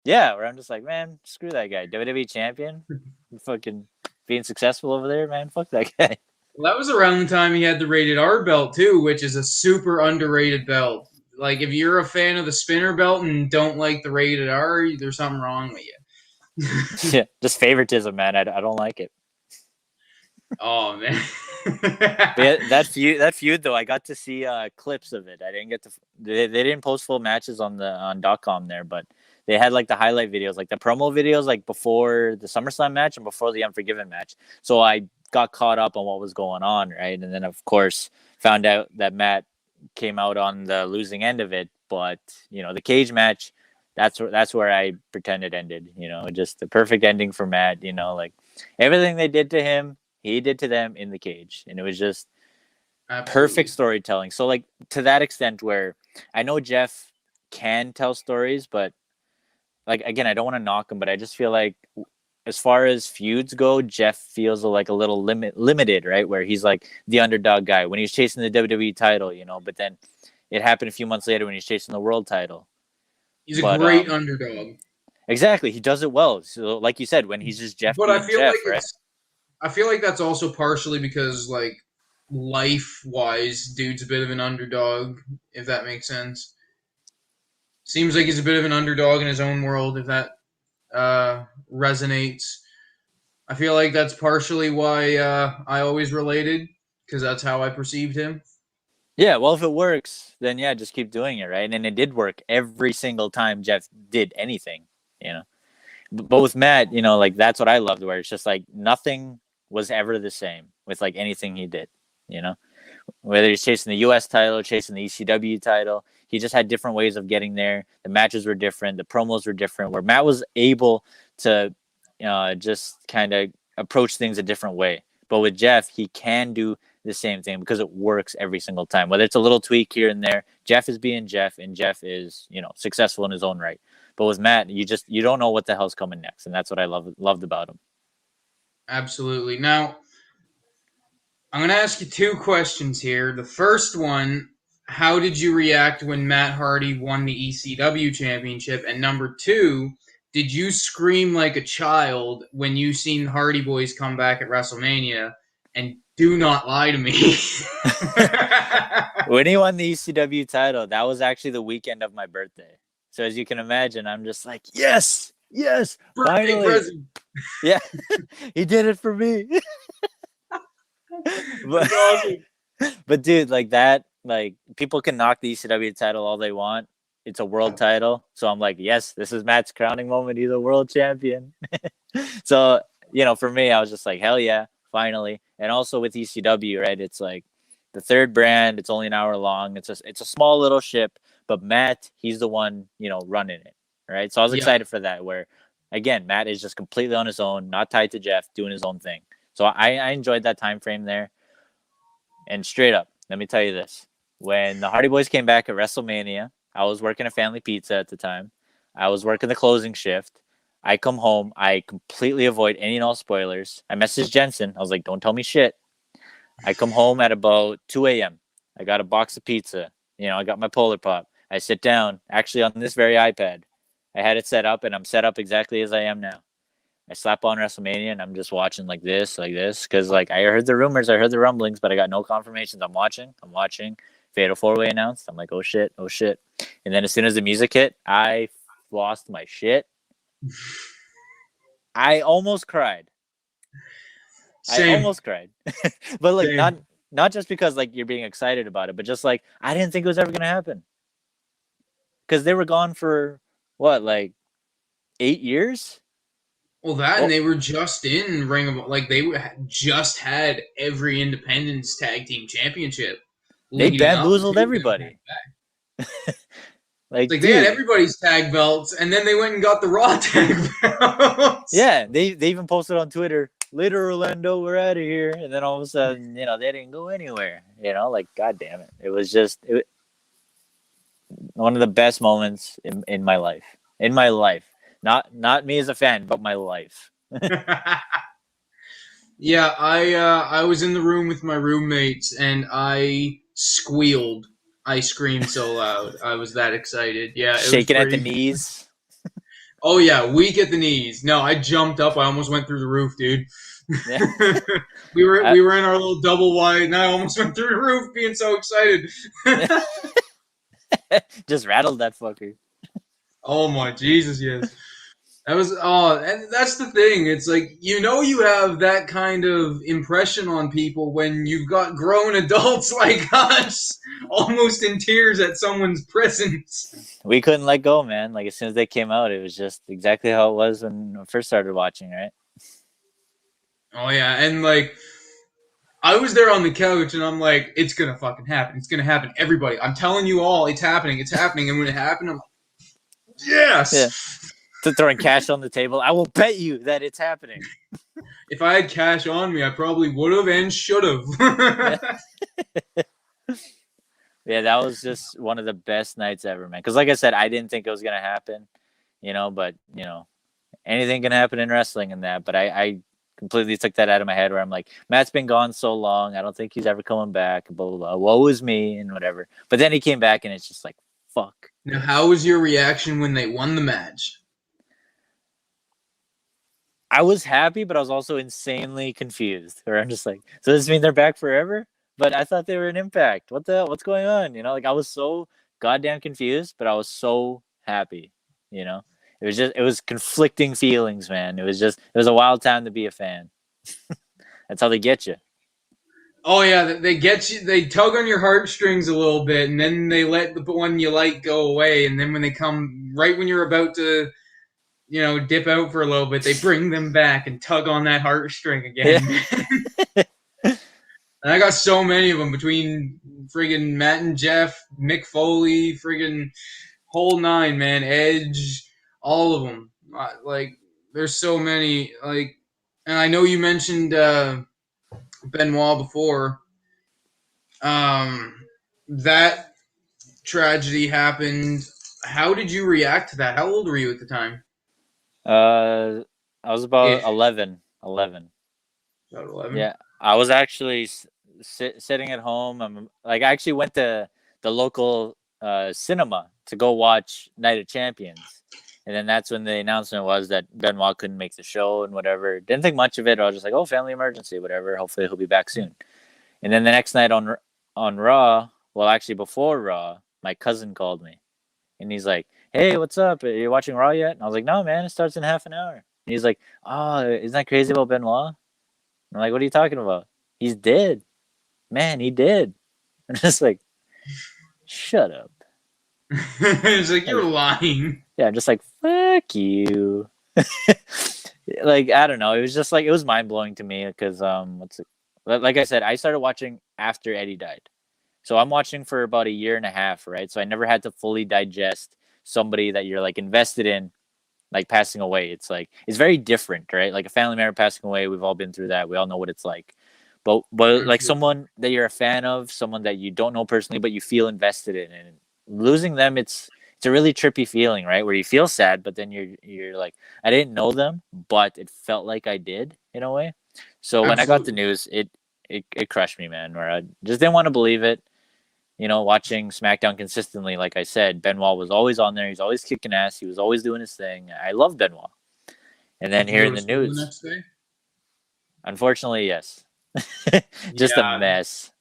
Yeah, where I'm just like, man, screw that guy. WWE champion. Fucking being successful over there, man. Fuck that guy. Well, that was around the time he had the Rated R belt too, which is a super underrated belt. Like if you're a fan of the spinner belt and don't like the Rated R, there's something wrong with you. Yeah, just favoritism, man. I don't like it. Oh man. But yeah, that feud though, I got to see clips of it. I didn't get to. They didn't post full matches on .com there, but they had like the highlight videos, like the promo videos, like before the SummerSlam match and before the Unforgiven match. So I got caught up on what was going on, right? And then of course found out that Matt came out on the losing end of it. But you know, the cage match, that's where I pretend it ended. You know, just the perfect ending for Matt. You know, like everything they did to him, he did to them in the cage, and it was just perfect storytelling. So like to that extent where I know Jeff can tell stories, but like again, I don't want to knock him, but I just feel like as far as feuds go, Jeff feels like a little limited, right? Where he's like the underdog guy when he was chasing the WWE title, you know, but then it happened a few months later when he's chasing the world title. He's a great underdog. Exactly. He does it well. So like you said, when he's just Jeff but being I feel Jeff, like right? I feel like that's also partially because like life-wise, dude's a bit of an underdog, if that makes sense. Seems like he's a bit of an underdog in his own world, if that resonates. I feel like that's partially why I always related, because that's how I perceived him. Yeah, well, if it works, then yeah, just keep doing it, right? And it did work every single time Jeff did anything, you know. But with Matt, you know, like that's what I loved, where it's just like nothing was ever the same with like anything he did, you know? Whether he's chasing the US title, chasing the ECW title, he just had different ways of getting there. The matches were different, the promos were different, where Matt was able to just kind of approach things a different way. But with Jeff, he can do the same thing because it works every single time. Whether it's a little tweak here and there, Jeff is being Jeff, and Jeff is, successful in his own right. But with Matt, you don't know what the hell's coming next, and that's what I loved about him. Absolutely. Now, I'm going to ask you two questions here. The first one, how did you react when Matt Hardy won the ECW championship? And number two, did you scream like a child when you seen Hardy Boys come back at WrestleMania? And do not lie to me. When he won the ECW title, that was actually the weekend of my birthday. So as you can imagine, I'm just like, yes, Birthday finally. present. Yeah, he did it for me. That's awesome. But dude, like that, like people can knock the ECW title all they want. It's a world title. So I'm like, yes, this is Matt's crowning moment. He's a world champion. So, for me, I was just like, hell yeah, finally. And also with ECW, right? It's like the third brand. It's only an hour long. It's a small little ship, but Matt, he's the one, running it. Right. So I was excited for that, where again, Matt is just completely on his own, not tied to Jeff, doing his own thing. So I enjoyed that time frame there. And straight up, let me tell you this. When the Hardy Boys came back at WrestleMania, I was working at Family Pizza at the time. I was working the closing shift. I come home. I completely avoid any and all spoilers. I messaged Jensen. I was like, don't tell me shit. I come home at about 2 a.m. I got a box of pizza. I got my Polar Pop. I sit down, actually on this very iPad. I had it set up, and I'm set up exactly as I am now. I slap on WrestleMania, and I'm just watching like this, because like I heard the rumors, I heard the rumblings, but I got no confirmations. I'm watching. Fatal 4-Way announced. I'm like, oh shit. And then as soon as the music hit, I lost my shit. I almost cried. Same. I almost cried. But like Same. not just because like you're being excited about it, but just like I didn't think it was ever gonna happen. Because they were gone for what, like 8 years? Well, that and they were just in Ring of, like they just had every Independence Tag Team Championship. They bamboozled everybody. Like they had everybody's tag belts, and then they went and got the Raw tag belts. Yeah, they even posted on Twitter, later Orlando, we're out of here. And then all of a sudden, they didn't go anywhere. Like, god damn it. It was just one of the best moments in my life. In my life. Not me as a fan, but my life. Yeah, I was in the room with my roommates, and I squealed. I screamed so loud. I was that excited. Yeah, shaking at the knees. Oh yeah, weak at the knees. No, I jumped up. I almost went through the roof, dude. Yeah. we were in our little double wide, and I almost went through the roof, being so excited. Just rattled that fucker. Oh my Jesus, yes. That was and that's the thing. It's like you have that kind of impression on people when you've got grown adults like us almost in tears at someone's presence. We couldn't let go, man. Like as soon as they came out, it was just exactly how it was when I first started watching, right? Oh yeah, and like I was there on the couch and I'm like, it's gonna fucking happen. It's gonna happen. Everybody, I'm telling you all, it's happening. It's happening. And when it happened, I'm like, yes. Yeah. To throwing cash on the table. I will bet you that it's happening. If I had cash on me, I probably would have and should have. Yeah, that was just one of the best nights ever, man. Because like I said, I didn't think it was going to happen, but, anything can happen in wrestling and that. But I completely took that out of my head where I'm like, Matt's been gone so long. I don't think he's ever coming back. Blah, blah, blah. Woe is me and whatever. But then he came back and it's just like, fuck. Now, how was your reaction when they won the match? I was happy, but I was also insanely confused. Where I'm just like, so does this mean they're back forever? But I thought they were an Impact. What the hell? What's going on? Like I was so goddamn confused, but I was so happy. It was conflicting feelings, man. It was a wild time to be a fan. That's how they get you. Oh yeah, they get you. They tug on your heartstrings a little bit, and then they let the one you like go away. And then when they come right when you're about to dip out for a little bit, they bring them back and tug on that heartstring Yeah. again. And I got so many of them between friggin' Matt and Jeff, Mick Foley, friggin' whole nine, man, Edge, all of them. Like, there's so many. Like, and I know you mentioned Benoit before. That tragedy happened. How did you react to that? How old were you at the time? I was about Ish. 11. About 11. Yeah, I was actually sitting at home. I actually went to the local cinema to go watch Night of Champions, and then that's when the announcement was that Benoit couldn't make the show and whatever. Didn't think much of it. I was just like, oh, family emergency, whatever. Hopefully he'll be back soon. And then the next night on Raw, well, actually before Raw, my cousin called me, and he's like, hey, what's up? Are you watching Raw yet? And I was like, no, man, it starts in half an hour. And he's like, oh, isn't that crazy about Benoit? I'm like, what are you talking about? He's dead. Man, he did. I'm just like, shut up. It's like, you're lying. Yeah, I'm just like, fuck you. Like, I don't know. It was just like, it was mind blowing to me because, like I said, I started watching after Eddie died. So I'm watching for about a year and a half, right? So I never had to fully digest somebody that you're like invested in, like passing away. It's like, it's very different, right? Like a family member passing away, we've all been through that. We all know what it's like. But like someone that you're a fan of, someone that you don't know personally, but you feel invested in, and losing them, it's a really trippy feeling, right? Where you feel sad, but then you're like, I didn't know them, but it felt like I did in a way. So when I got the Absolutely. news, it crushed me, man. Where I just didn't want to believe it. Watching SmackDown consistently, like I said, Benoit was always on there. He's always kicking ass. He was always doing his thing. I love Benoit. And then Did you go hearing to the school the news, next day? unfortunately, yes. Just a Yeah. mess.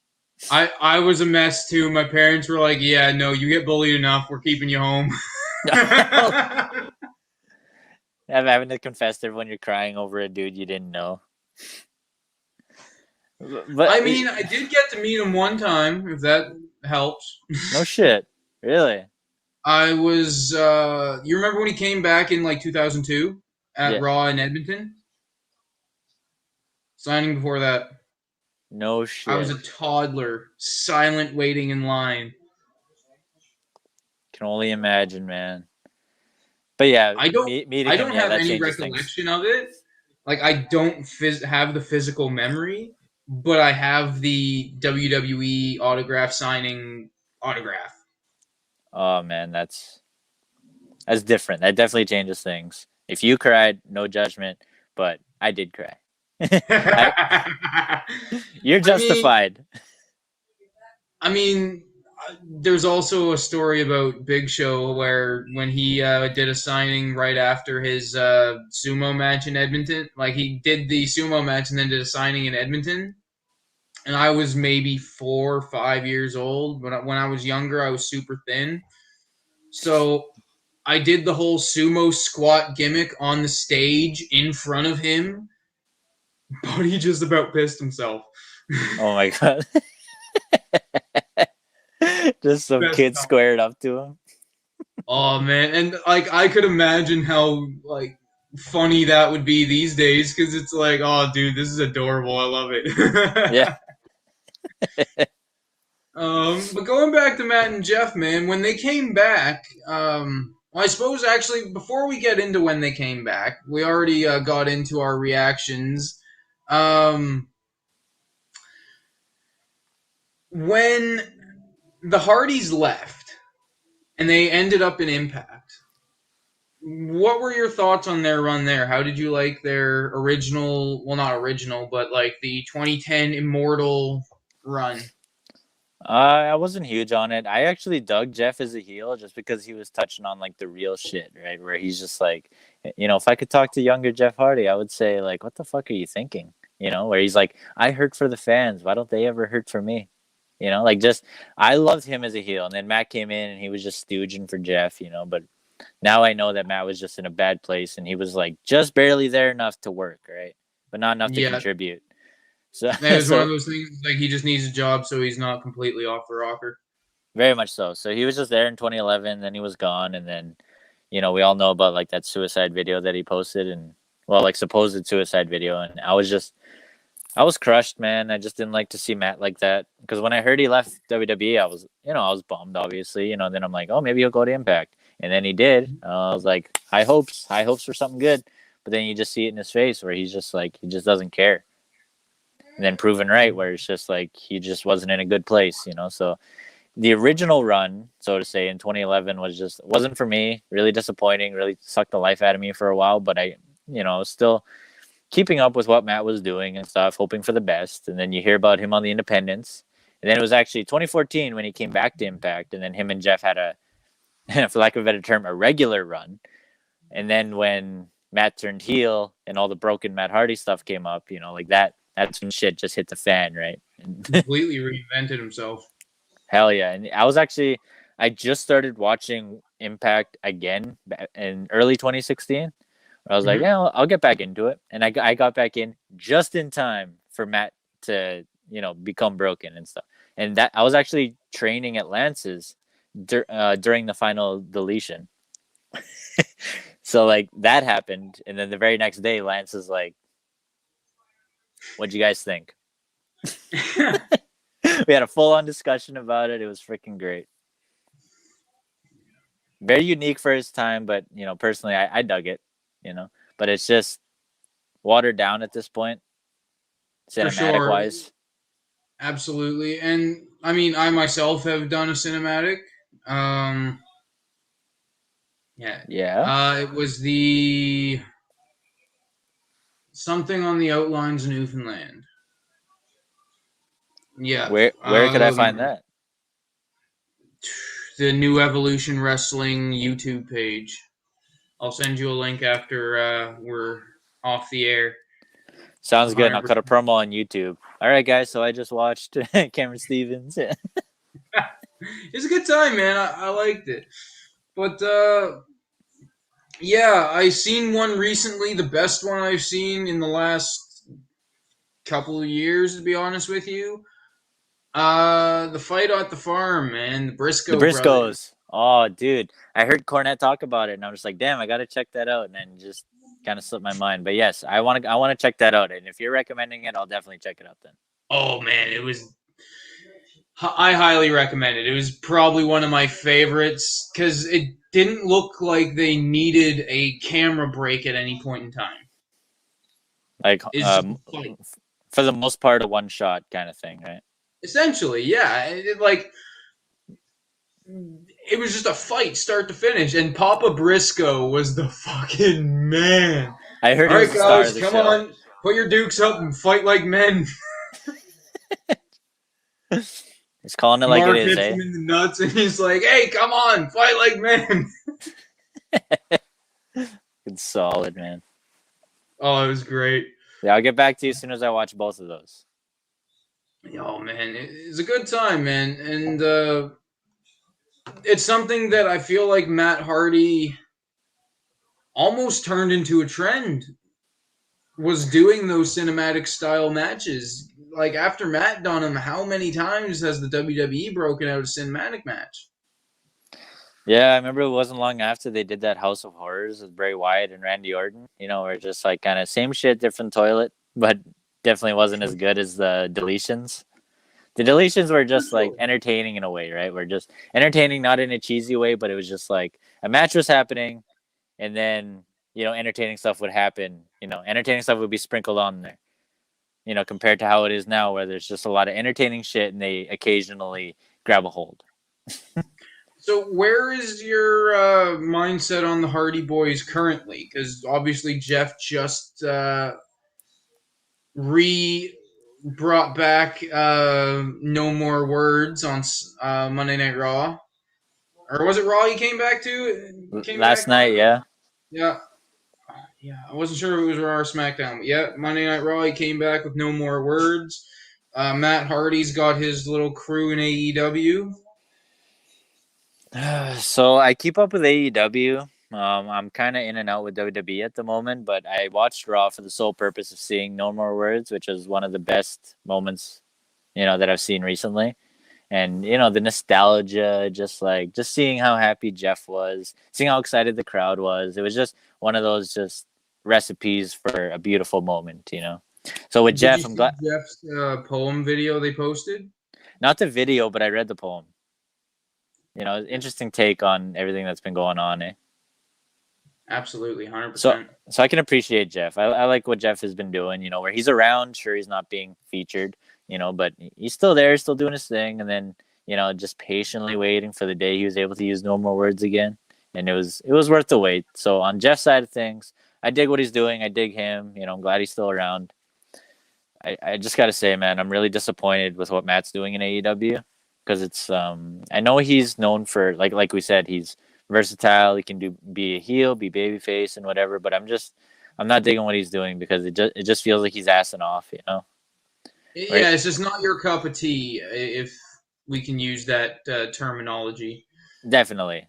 I was a mess too. My parents were like, yeah, no, you get bullied enough. We're keeping you home. Having to confess to everyone you're crying over a dude you didn't know. But I mean, I did get to meet him one time, if that helps. no shit. Really? I was, you remember when he came back in like 2002 at Yeah. Raw in Edmonton? Signing before that. No I was shit. a toddler, silent, waiting in line. Can only imagine, man. But yeah, I don't, meeting I him, don't yeah, have that any changes things. recollection of it. Like I don't have the physical memory, but I have the WWE autograph signing autograph. Oh man, that's different. That definitely changes things. If you cried, no judgment, but I did cry. You're I mean, justified. there's also a story about Big Show where when he did a signing right after his sumo match in Edmonton, like he did the sumo match and then did a signing in Edmonton. And I was maybe 4 or 5 years old. But when I was younger, I was super thin. So I did the whole sumo squat gimmick on the stage in front of him, but he just about pissed himself. Oh my god. Just some Best kid time. squared up to him. Oh man, and like I could imagine how like funny that would be these days because it's like, oh dude, this is adorable. I love it. Yeah. But going back to Matt and Jeff, man, when they came back, well, I suppose actually before we get into when they came back, we already got into our reactions. Um, when the Hardys left and they ended up in Impact, what were your thoughts on their run there? How did you like their original, well, not original, but like the 2010 Immortal run? I wasn't huge on it. I actually dug Jeff as a heel just because he was touching on like the real shit, right? Where he's just like, if I could talk to younger Jeff Hardy, I would say like, what the fuck are you thinking? Where he's like, I hurt for the fans. Why don't they ever hurt for me? Like just, I loved him as a heel. And then Matt came in and he was just stooging for Jeff, but now I know that Matt was just in a bad place and he was like just barely there enough to work, right? But not enough to Yeah, contribute. So, it was one of so those things like he just needs a job so he's not completely off the rocker. very much so. So he was just there in 2011, then he was gone, and then we all know about like that suicide video that he posted, and well, like supposed suicide video, and I was crushed, man. I just didn't like to see Matt like that, because when I heard he left WWE, I was bummed, obviously. Then I'm like, oh, maybe he'll go to Impact, and then he did. I was like, high hopes for something good. But then you just see it in his face where he's just like, he just doesn't care. And then proven right, where it's just like he just wasn't in a good place. So the original run, so to say, in 2011 wasn't for me. Really disappointing. Really sucked the life out of me for a while. But I was still keeping up with what Matt was doing and stuff, hoping for the best. And then you hear about him on the independents. And then it was actually 2014 when he came back to Impact. And then him and Jeff had for lack of a better term, a regular run. And then when Matt turned heel and all the broken Matt Hardy stuff came up, like that's when shit just hit the fan, right? Completely reinvented himself. Hell yeah. And I just started watching Impact again in early 2016. I was like, yeah, I'll get back into it. And I got back in just in time for Matt to, become broken and stuff. And that I was actually training at Lance's during the final deletion. So like that happened. And then the very next day, Lance is like, what'd you guys think? We had a full-on discussion about it. It was freaking great. Very unique for his time, but personally, I dug it. But it's just watered down at this point, cinematic wise. Absolutely. And I mean, I myself have done a cinematic. It was the something on the outlines Newfoundland. Yeah. Where could I find that? The New Evolution Wrestling YouTube page. I'll send you a link after we're off the air. Sounds good. I'll cut a promo on YouTube. All right, guys. So I just watched Cameron Stevens. It's a good time, man. I liked it. But, I seen one recently, the best one I've seen in the last couple of years, to be honest with you. The fight at the farm, man. The Briscoes. Brothers. Oh, dude. I heard Cornette talk about it, and I'm just like, damn, I got to check that out. And then just kind of slipped my mind. But yes, I want to check that out. And if you're recommending it, I'll definitely check it out then. Oh, man. I highly recommend it. It was probably one of my favorites because it didn't look like they needed a camera break at any point in time. Like, for the most part, a one-shot kind of thing, right? Essentially, yeah. It was just a fight, start to finish, and Papa Briscoe was the fucking man. I heard. All right, guys, come on, put your dukes up and fight like men. He's calling it like Mark it is, hits him in the nuts, and he's like, "Hey, come on, fight like men." It's solid, man. Oh, it was great. Yeah, I'll get back to you as soon as I watch both of those. Oh man, it's a good time, man, and it's something that I feel like Matt Hardy almost turned into a trend. Was doing those cinematic style matches. Like after Matt done them, how many times has the WWE broken out a cinematic match? Yeah, I remember it wasn't long after they did that House of Horrors with Bray Wyatt and Randy Orton. Where just like kind of same shit, different toilet, but definitely wasn't as good as the deletions. The deletions were just like entertaining in a way, right? We're just entertaining, not in a cheesy way, but it was just like a match was happening, and then entertaining stuff would happen. Entertaining stuff would be sprinkled on there. Compared to how it is now, where there's just a lot of entertaining shit, and they occasionally grab a hold. So where is your mindset on the Hardy Boys currently? Because obviously Jeff just brought back No More Words on Monday Night Raw. Or was it Raw he came back to? Last night, yeah. Yeah. Yeah, I wasn't sure if it was Raw or SmackDown. But yeah, Monday Night Raw, he came back with No More Words. Matt Hardy's got his little crew in AEW. So I keep up with AEW. I'm kind of in and out with WWE at the moment, but I watched Raw for the sole purpose of seeing No More Words, which is one of the best moments, that I've seen recently. And the nostalgia, just seeing how happy Jeff was, seeing how excited the crowd was. It was just one of those just recipes for a beautiful moment. So with Did you Jeff, I'm see glad, Jeff's poem video they posted? not the video, but I read the poem. Interesting take on everything that's been going on. Absolutely, So 100%. so I can appreciate Jeff. I like what Jeff has been doing. Where he's around, sure he's not being featured. But he's still there, still doing his thing, and then just patiently waiting for the day he was able to use normal words again, and it was worth the wait. So on Jeff's side of things, I dig what he's doing. I dig him. I'm glad he's still around. I just got to say, man, I'm really disappointed with what Matt's doing in AEW because it's I know he's known for like we said, he's versatile. He can be a heel, be babyface, and whatever. But I'm not digging what he's doing because it just feels like he's assing off. Yeah, Right? it's just not your cup of tea, if we can use that terminology. Definitely.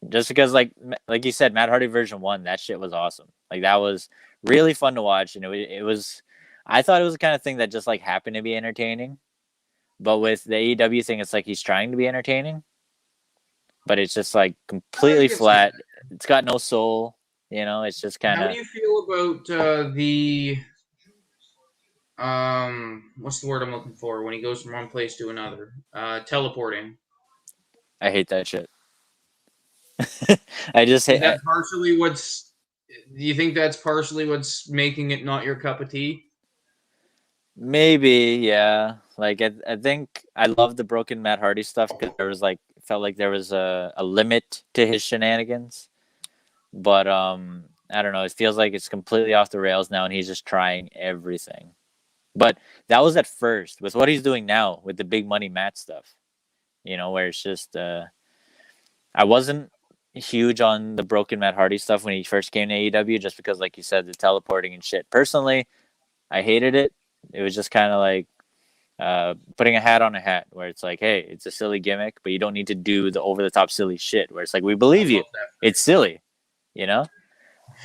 Just because like you said, Matt Hardy version 1, that shit was awesome. Like that was really fun to watch, and it was. I thought it was the kind of thing that just happened to be entertaining. But with the AEW thing, it's like he's trying to be entertaining, but it's just I completely get some. flat. It's got no soul. It's just kind How do of. you feel about the what's the word I'm looking for when he goes from one place to another? Teleporting. I hate that shit. I just Is hate. that partially what's? Do you think that's partially what's making it not your cup of tea? Maybe, yeah. I think I love the broken Matt Hardy stuff because there was felt like there was a limit to his shenanigans. But I don't know. It feels like it's completely off the rails now, and he's just trying everything. But that was at first. With what he's doing now, with the big money Matt stuff, where it's just I wasn't huge on the broken Matt Hardy stuff when he first came to AEW, just because, like you said, the teleporting and shit. Personally, I hated it. It was just kind of like putting a hat on a hat, where it's like, hey, it's a silly gimmick, but you don't need to do the over the top silly shit. Where it's like, we I believe you, love that. it's silly, you know.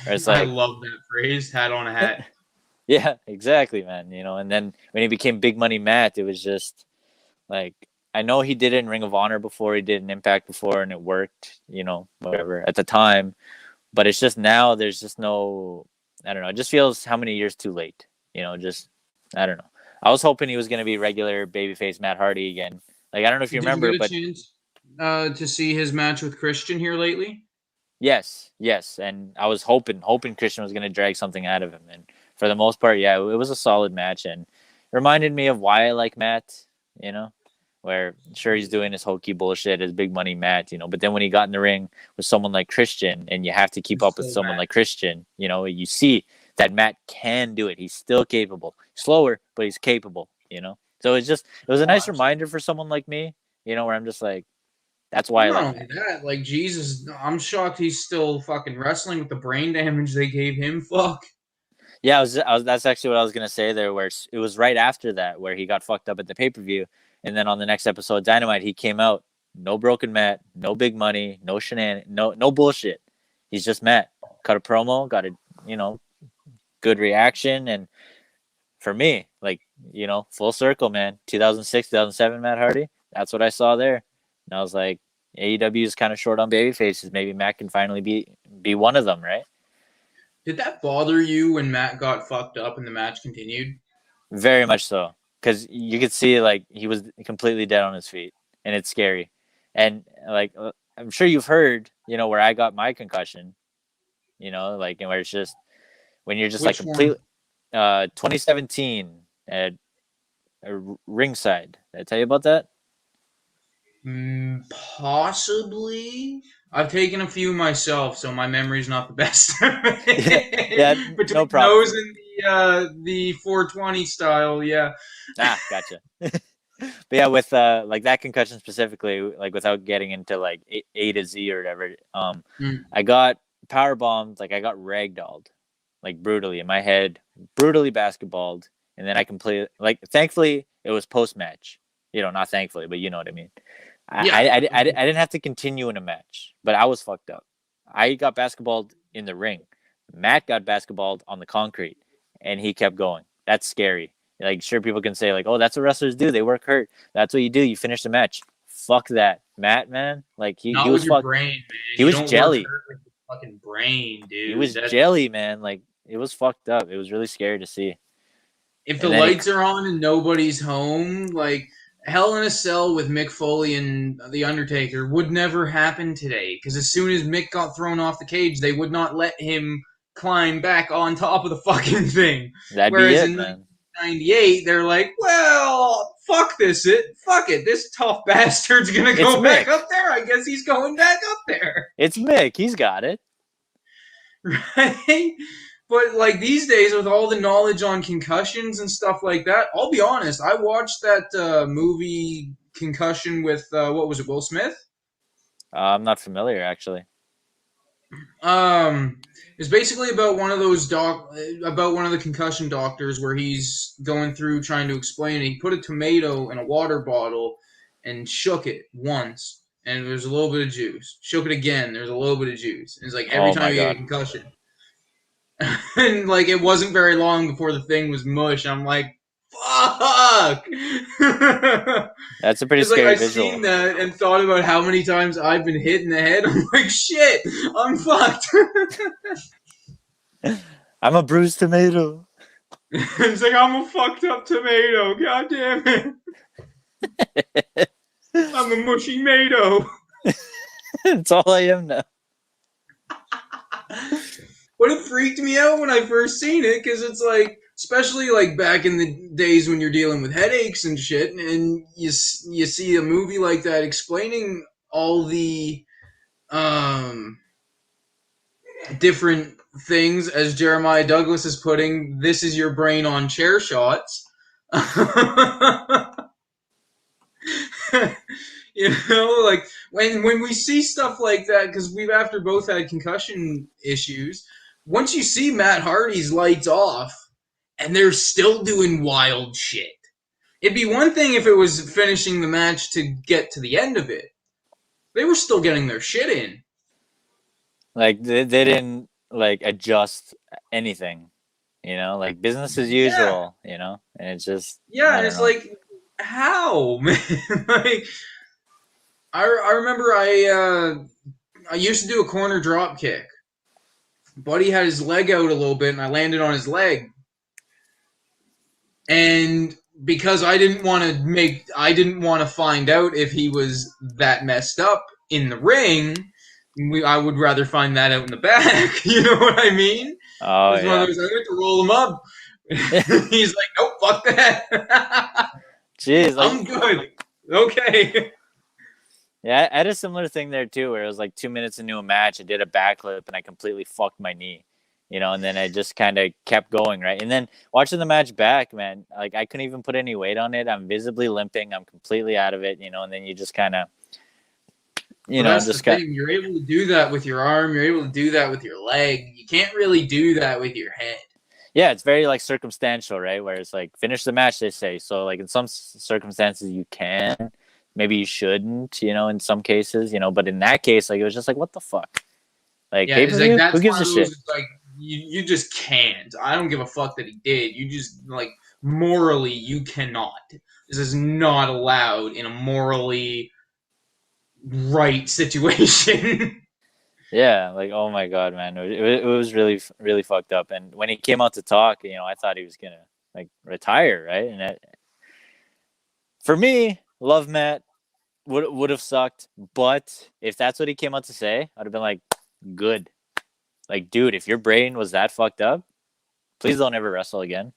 Where it's I like, love that phrase. Hat on a hat. yeah, exactly, man. And then when he became Big Money Matt, it was just like, I know he did it in Ring of Honor before, he did an Impact before, and it worked, whatever at the time. But it's just now there's just no, I don't know. It just feels how many years too late, just, I don't know. I was hoping he was going to be regular babyface Matt Hardy again. Like, I don't know if you Did you remember, get a but chance to see his match with Christian here lately? yes. And I was hoping Christian was going to drag something out of him. And for the most part, yeah, it was a solid match and reminded me of why I like Matt, where sure he's doing his hokey bullshit, his big money Matt, but then when he got in the ring with someone like Christian and you have to keep He's up with so someone mad. like Christian, you see that Matt can do it. He's still capable. Slower, but he's capable. So it was a Oh, nice absolutely. reminder for someone like me, where I'm just like, that's why Well, I not like only Matt. that, like Jesus, I'm shocked he's still fucking wrestling with the brain damage they gave him. Fuck. Yeah, I was. That's actually what I was gonna say there. Where it was right after that, where he got fucked up at the pay per view, and then on the next episode, of Dynamite, he came out, no broken Matt, no big money, no no bullshit. He's just Matt. Cut a promo, got a good reaction, and for me, full circle, man. 2006, 2007, Matt Hardy. That's what I saw there, and I was like, AEW is kind of short on baby faces. Maybe Matt can finally be one of them, right? Did that bother you when Matt got fucked up and the match continued? Very much so, because you could see he was completely dead on his feet, and it's scary. And I'm sure you've heard, where I got my concussion, and where it's just when you're just Which one? complete. 2017 at ringside. Did I tell you about that? Possibly. I've taken a few myself, so my memory's not the best. Yeah, yeah, no Between problem. those and the 420 style, yeah. Gotcha. But yeah, with that concussion specifically, without getting into A to Z or whatever, Mm. I got power bombed, I got ragdolled, brutally in my head, brutally basketballed, and then I completely thankfully it was post match, not thankfully, but you know what I mean. Yeah. I didn't have to continue in a match, but I was fucked up. I got basketballed in the ring. Matt got basketballed on the concrete, and he kept going. That's scary. Like, sure, people can say like, "Oh, that's what wrestlers do. They work hurt. That's what you do. You finish the match." Fuck that, Matt. Man, like he Not was with your fuck. brain, man. He You was don't work jelly. hurt with your fucking brain, He dude. was jelly, man. Like it was fucked up. It was really scary to see. If the And then lights are on and nobody's home, like Hell in a Cell with Mick Foley and The Undertaker would never happen today. Because as soon as Mick got thrown off the cage, they would not let him climb back on top of the fucking thing. that'd be Whereas it, in man. 1998, they're like, well, fuck it. This tough bastard's gonna It's go back Mick. up there. I guess he's going back up there. It's Mick. He's got it. Right? But like these days, with all the knowledge on concussions and stuff like that, I'll be honest. I watched that movie Concussion with what was it, Will Smith? I'm not familiar actually. It's basically about one of the concussion doctors where he's going through trying to explain it. He put a tomato in a water bottle and shook it once, and there's a little bit of juice. Shook it again, there's a little bit of juice. And it's like every Oh my time you get a god. concussion. And like it wasn't very long before the thing was mush. I'm like, fuck. That's a pretty It's like scary I visual. seen that and thought about how many times I've been hit in the head. I'm like, shit, I'm fucked. I'm a bruised tomato. It's like I'm a fucked up tomato. God damn it. I'm a mushy tomato. That's all I am now. But it freaked me out when I first seen it because it's like, especially like back in the days when you're dealing with headaches and shit, and you see a movie like that explaining all the different things, as Jeremiah Douglas is putting, this is your brain on chair shots. You know, like when we see stuff like that, because we've after both had concussion issues. Once you see Matt Hardy's lights off, and they're still doing wild shit. It'd be one thing if it was finishing the match to get to the end of it. They were still getting their shit in. Like they didn't like adjust anything, like business as usual, and it's just and it's like, how, man? Like, I remember I used to do a corner drop kick. Buddy had his leg out a little bit, and I landed on his leg. And because I didn't want to find out if he was that messed up in the ring, I would rather find that out in the back. You know what I mean? Oh yeah. I went to roll him up. He's like, nope, fuck that. Jeez, like, I'm good. Okay. Yeah, I had a similar thing there too, where it was like 2 minutes into a match, I did a backflip and I completely fucked my knee, and then I just kind of kept going, right? And then watching the match back, man, like I couldn't even put any weight on it. I'm visibly limping. I'm completely out of it, and then you just kind of, that's just the thing. You're able to do that with your arm. You're able to do that with your leg. You can't really do that with your head. Yeah, it's very like circumstantial, right? Where it's like finish the match, they say. So like in some circumstances you can. Maybe you shouldn't, in some cases, but in that case, like it was just like, what the fuck? Like, yeah, it's like that's who gives a shit? Like you just can't. I don't give a fuck that he did. You just like morally, you cannot. This is not allowed in a morally right situation. Yeah, like oh my god, man, it was really really fucked up. And when he came out to talk, I thought he was gonna like retire, right? And for me. Love Matt would have sucked, but if that's what he came out to say, I'd have been like, good. Like, dude, if your brain was that fucked up, please don't ever wrestle again.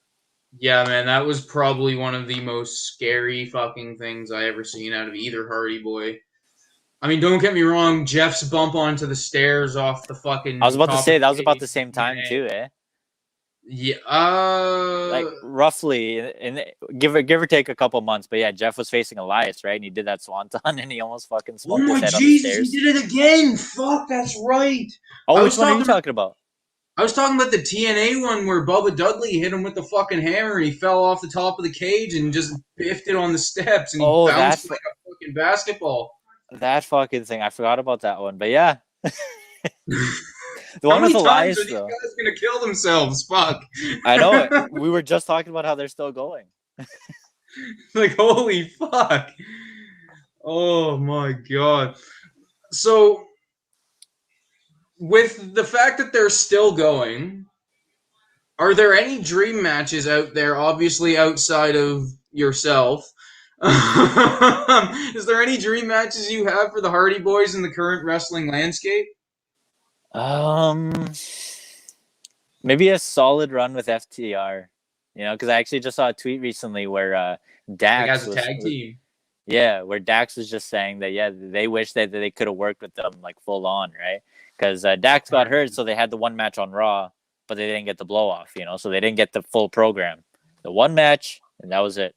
Yeah, man, that was probably one of the most scary fucking things I ever seen out of either Hardy Boy. I mean, don't get me wrong, Jeff's bump onto the stairs off the fucking... I was about to say, that was about the same time too, eh? Yeah, like roughly, and give or take a couple months, but yeah, Jeff was facing Elias, right? And he did that swanton, and he almost fucking smoked his head on the stairs. He did it again! Fuck, that's right. Oh, which one are you talking about? I was talking about the TNA one where Bubba Dudley hit him with the fucking hammer, and he fell off the top of the cage and just biffed it on the steps, and he bounced like a fucking basketball. That fucking thing, I forgot about that one, but yeah. The How one with many times Elias, are these though. guys gonna kill themselves? Fuck. I know it. We were just talking about how they're still going. Like, holy fuck. Oh my god. So, with the fact that they're still going, are there any dream matches out there, obviously outside of yourself? Is there any dream matches you have for the Hardy Boys in the current wrestling landscape? Um, Maybe a solid run with FTR. Because I actually just saw a tweet recently where Like, Dax as a was, tag team? yeah, where Dax was just saying that they wish that they could have worked with them like full on, right? Because Dax got hurt, so they had the one match on Raw, but they didn't get the blow off, so they didn't get the full program. The one match, and that was it.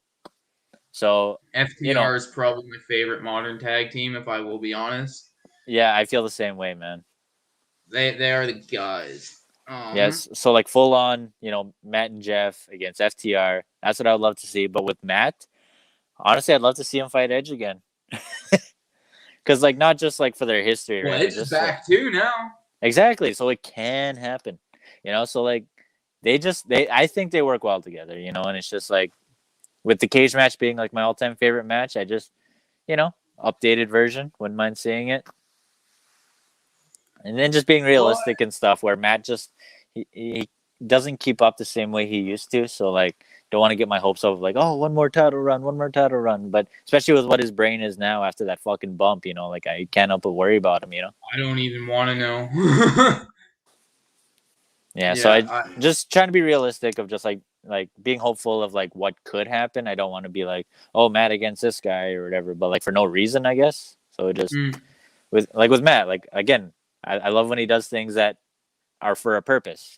So FTR is probably my favorite modern tag team, if I will be honest. yeah, I feel the same way, man. They are the guys. Yes, so like full on, Matt and Jeff against FTR. That's what I would love to see. But with Matt, honestly, I'd love to see him fight Edge again. Because like not just like for their history, Well, right? Edge is back too now. Exactly. So it can happen. So like I think they work well together, and it's just like with the cage match being like my all-time favorite match, I just, updated version, wouldn't mind seeing it. And then just being realistic and stuff where Matt just he doesn't keep up the same way he used to. So like don't want to get my hopes up of like, oh, one more title run. But especially with what his brain is now after that fucking bump, like I can't help but worry about him, I don't even want to know. Yeah, so I just trying to be realistic of just like being hopeful of like what could happen. I don't want to be like, oh, Matt against this guy or whatever, but like for no reason, I guess. So it just with Matt, like again, I love when he does things that are for a purpose,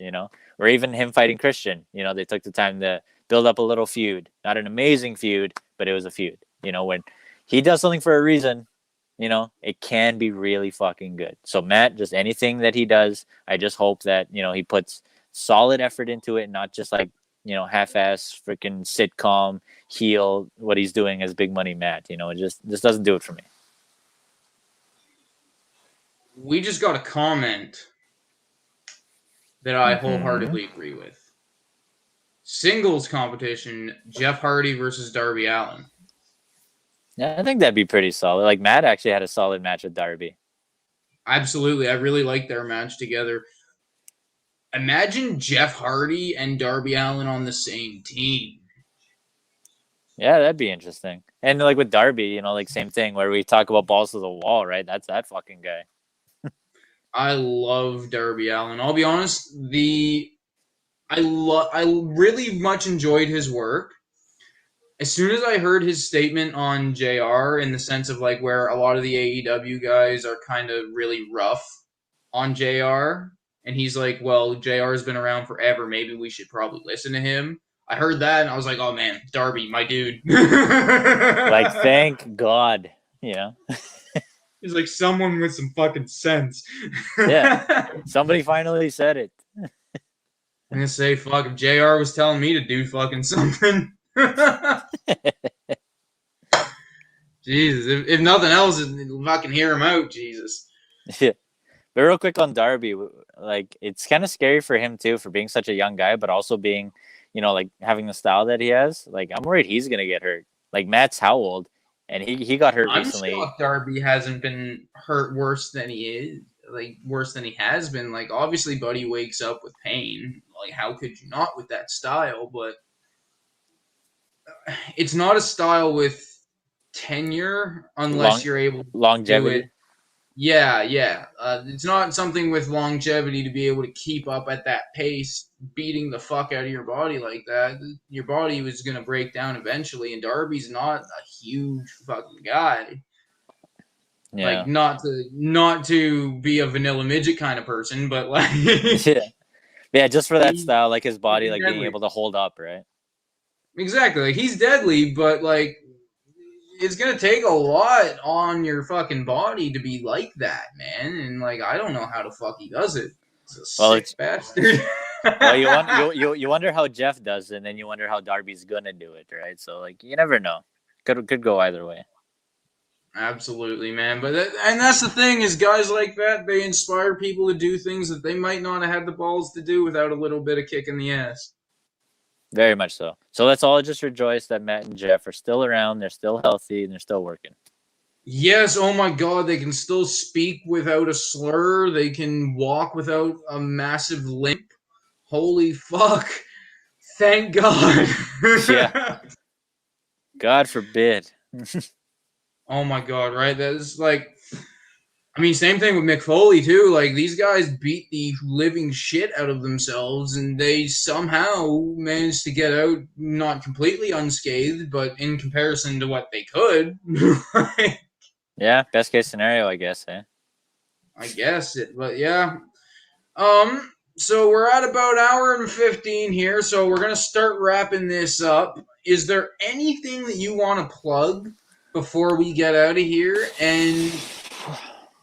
or even him fighting Christian. They took the time to build up a little feud, not an amazing feud, but it was a feud. When he does something for a reason, it can be really fucking good. So Matt, just anything that he does, I just hope that, he puts solid effort into it, not just like, half-ass freaking sitcom heel, what he's doing as Big Money Matt. It just doesn't do it for me. We just got a comment that I wholeheartedly agree with. Singles competition, Jeff Hardy versus Darby Allin. Yeah, I think that'd be pretty solid. Like Matt actually had a solid match with Darby. Absolutely. I really like their match together. Imagine Jeff Hardy and Darby Allin on the same team. Yeah, that'd be interesting. And like with Darby, like same thing where we talk about balls to the wall, right? That's that fucking guy. I love Darby Allin. I'll be honest, I really much enjoyed his work. As soon as I heard his statement on JR in the sense of like where a lot of the AEW guys are kind of really rough on JR, and he's like, well, JR's been around forever, maybe we should probably listen to him. I heard that and I was like, oh man, Darby, my dude. Like, thank God. He's like someone with some fucking sense. Yeah. Somebody finally said it. I'm gonna say, fuck, if JR was telling me to do fucking something. Jesus, if nothing else, fucking hear him out, Jesus. Yeah. But real quick on Darby, like it's kind of scary for him too, for being such a young guy, but also being, like having the style that he has. Like I'm worried he's gonna get hurt. Like Matt's how old, and he got hurt recently. I'm shocked Darby hasn't been hurt worse than he is, like worse than he has been. Like obviously, Buddy wakes up with pain. Like how could you not with that style? But it's not a style with tenure unless you're able to longevity. do it. Yeah. It's not something with longevity to be able to keep up at that pace, beating the fuck out of your body like that. Your body was going to break down eventually, and Darby's not a huge fucking guy. Yeah. Like, not to be a vanilla midget kind of person, but like... Yeah, just for that style, like his body, like being able to hold up, right? Exactly. Like, he's deadly, but like... It's gonna take a lot on your fucking body to be like that, man. And like, I don't know how the fuck he does it. It's a sick bastard. Well, you wonder how Jeff does it, and then you wonder how Darby's gonna do it, right? So like, you never know. Could go either way. Absolutely, man. And that's the thing is, guys like that, they inspire people to do things that they might not have had the balls to do without a little bit of kick in the ass. Very much so. So let's all just rejoice that Matt and Jeff are still around. They're still healthy and they're still working. Yes, oh my God, they can still speak without a slur. They can walk without a massive limp. Holy fuck. Thank God. Yeah. God forbid. Oh my God, right? That is like, I mean, same thing with Mick Foley too. Like these guys beat the living shit out of themselves, and they somehow managed to get out not completely unscathed, but in comparison to what they could, right? Yeah, best case scenario, I guess, eh? I guess it, but yeah. So we're at about hour and 15 here, so we're gonna start wrapping this up. Is there anything that you want to plug before we get out of here? And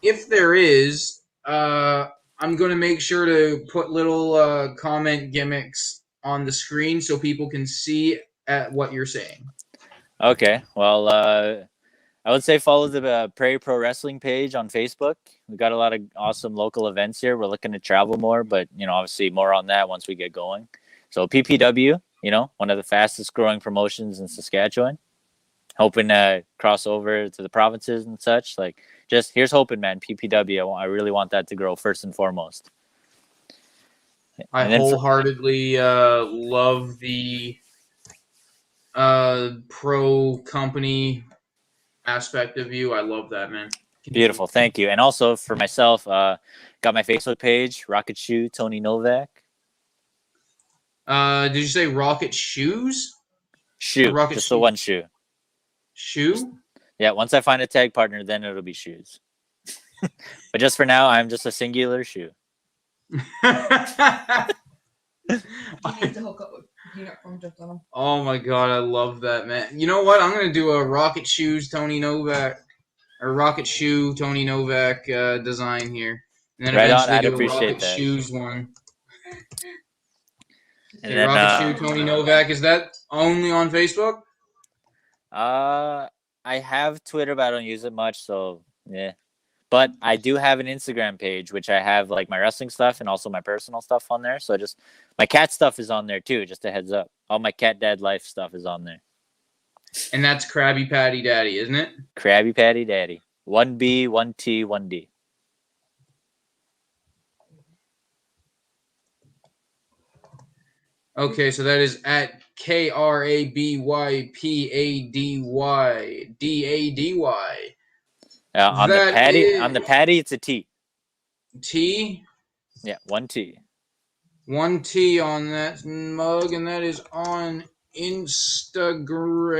if there is, I'm going to make sure to put little comment gimmicks on the screen so people can see at what you're saying. Okay, well, I would say follow the Prairie Pro Wrestling page on Facebook. We got a lot of awesome local events here. We're looking to travel more, but obviously more on that once we get going. So PPW, one of the fastest growing promotions in Saskatchewan. Hoping to cross over to the provinces and such. Like, just here's hoping, man. PPW, I really want that to grow first and foremost. I wholeheartedly love the pro company aspect of you. I love that, man. Beautiful, thank you. And also for myself, got my Facebook page, Rocket Shoe Tony Novak. Did you say Rocket Shoes? Shoe, just the one shoe. Shoe? Yeah, once I find a tag partner, then it'll be shoes. But just for now, I'm just a singular shoe. You need to hook up with peanut from just on them. Oh my God, I love that, man. You know what? I'm gonna do a Rocket Shoes Tony Novak or Rocket Shoe Tony Novak design here, and then right eventually on, I'd do appreciate a Rocket that. Shoes one. And Okay, then, Rocket Shoe Tony Novak, is that only on Facebook? I have Twitter, but I don't use it much, so yeah. But I do have an Instagram page, which I have like my wrestling stuff and also my personal stuff on there. So just my cat stuff is on there too. Just a heads up, all my cat dad life stuff is on there. And that's Krabby Patty Daddy, isn't it? Krabby Patty Daddy, 1B, 1T, 1D. Okay, so that is at KRABYPADY On the patty, it's a T. T? Yeah, 1T. 1T on that mug, and that is on Instagram.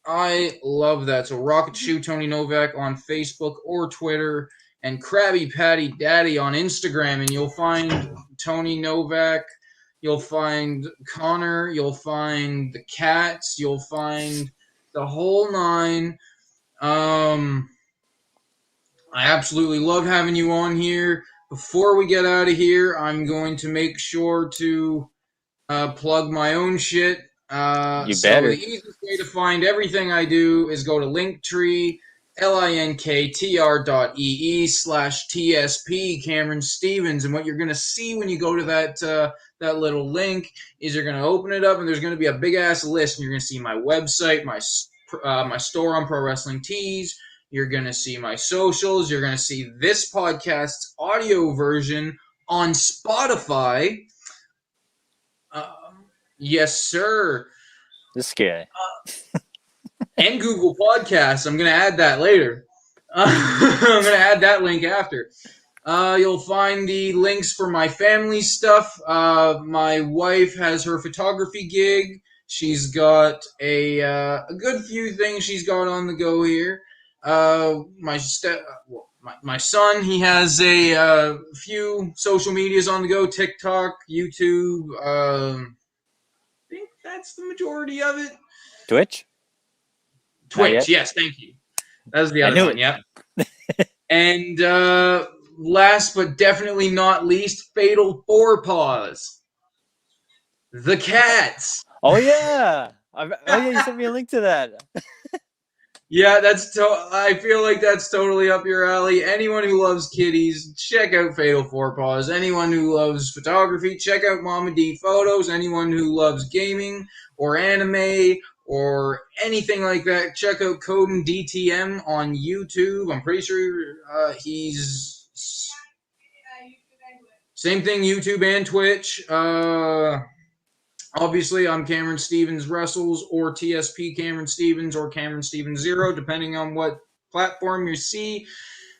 I love that. So Rocket Shoe Tony Novak on Facebook or Twitter, and Krabby Patty Daddy on Instagram, and you'll find Tony Novak, you'll find Connor, you'll find the cats, you'll find the whole nine. I absolutely love having you on here. Before we get out of here, I'm going to make sure to plug my own shit. You so better. The easiest way to find everything I do is go to Linktree, linktr.ee/TSP Cameron Stevens. And what you're going to see when you go to that little link is you're going to open it up and there's going to be a big ass list. And you're going to see my website, my store on Pro Wrestling Tees. You're going to see my socials. You're going to see this podcast's audio version on Spotify. Yes, sir. This guy. And Google Podcasts. I'm going to add that later. I'm going to add that link after. You'll find the links for my family stuff. My wife has her photography gig. She's got a good few things she's got on the go here. My son, he has a few social medias on the go: TikTok, YouTube. I think that's the majority of it. Twitch, yes, thank you. That was the other one. Yep. And last but definitely not least, Fatal Forepaws, the cats. Oh yeah, you sent me a link to that. Yeah, I feel like that's totally up your alley. Anyone who loves kitties, check out Fatal Four Paws. Anyone who loves photography, check out Mama D Photos. Anyone who loves gaming or anime or anything like that, check out Coden DTM on YouTube. I'm pretty sure he's same thing, YouTube and Twitch. Obviously, I'm Cameron Stevens Wrestles or TSP Cameron Stevens or Cameron Stevens Zero, depending on what platform you see.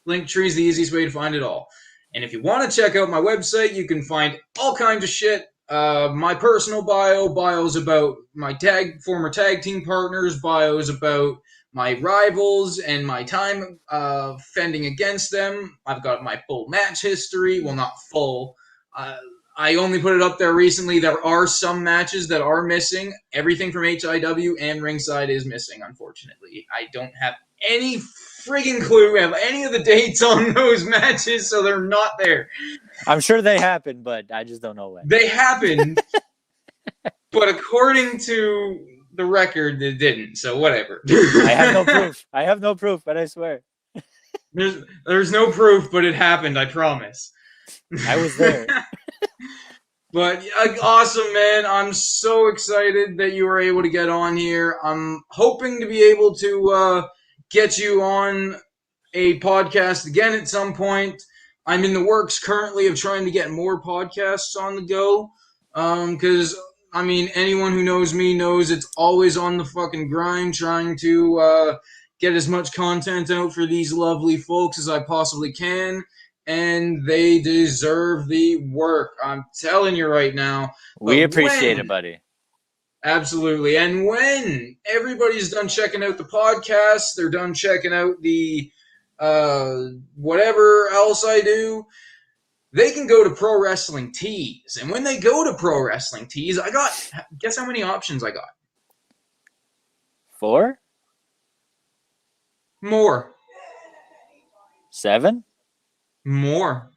Linktree is the easiest way to find it all. And if you want to check out my website, you can find all kinds of shit. My personal bios about my former tag team partners, bios about my rivals and my time fending against them. I've got my full match history. Well, not full. I only put it up there recently. There are some matches that are missing. Everything from HIW and Ringside is missing, unfortunately. I don't have any friggin' clue of any of the dates on those matches, so they're not there. I'm sure they happened, but I just don't know when. They happened, but according to the record, it didn't, so whatever. I have no proof. I have no proof, but I swear. There's no proof, but it happened, I promise. I was there. But awesome, man. I'm so excited that you were able to get on here. I'm hoping to be able to get you on a podcast again at some point. I'm in the works currently of trying to get more podcasts on the go. Because, I mean, anyone who knows me knows it's always on the fucking grind trying to get as much content out for these lovely folks as I possibly can. And they deserve the work. I'm telling you right now. We appreciate it, buddy. Absolutely. And when everybody's done checking out the podcast, they're done checking out the whatever else I do, they can go to Pro Wrestling Tees. And when they go to Pro Wrestling Tees, guess how many options I got? 4? More. 7? More.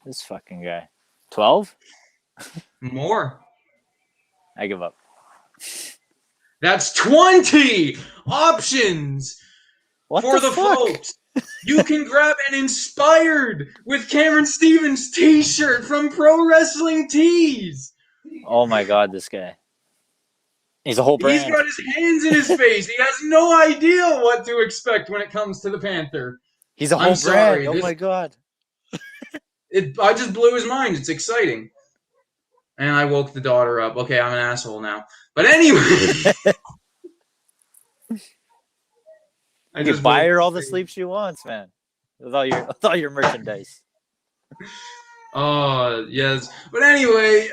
This fucking guy. 12? More. I give up. That's 20 options for the folks. You can grab an Inspired with Cameron Stevens t-shirt from Pro Wrestling Tees. Oh my God, this guy. He's a whole brand. He's got his hands in his face. He has no idea what to expect when it comes to the Panther. He's a whole brand. Oh my God. I just blew his mind. It's exciting. And I woke the daughter up. Okay, I'm an asshole now. But anyway. I just buy her all the sleep she wants, man. With all your merchandise. Oh, yes. But anyway,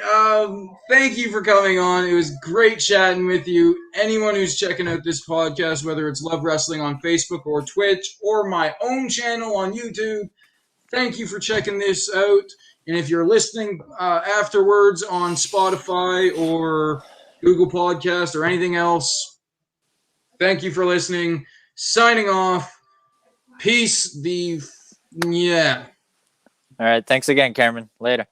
thank you for coming on. It was great chatting with you. Anyone who's checking out this podcast, whether it's Love Wrestling on Facebook or Twitch or my own channel on YouTube, thank you for checking this out. And if you're listening afterwards on Spotify or Google Podcast or anything else, thank you for listening. Signing off. Peace. Yeah. All right. Thanks again, Cameron. Later.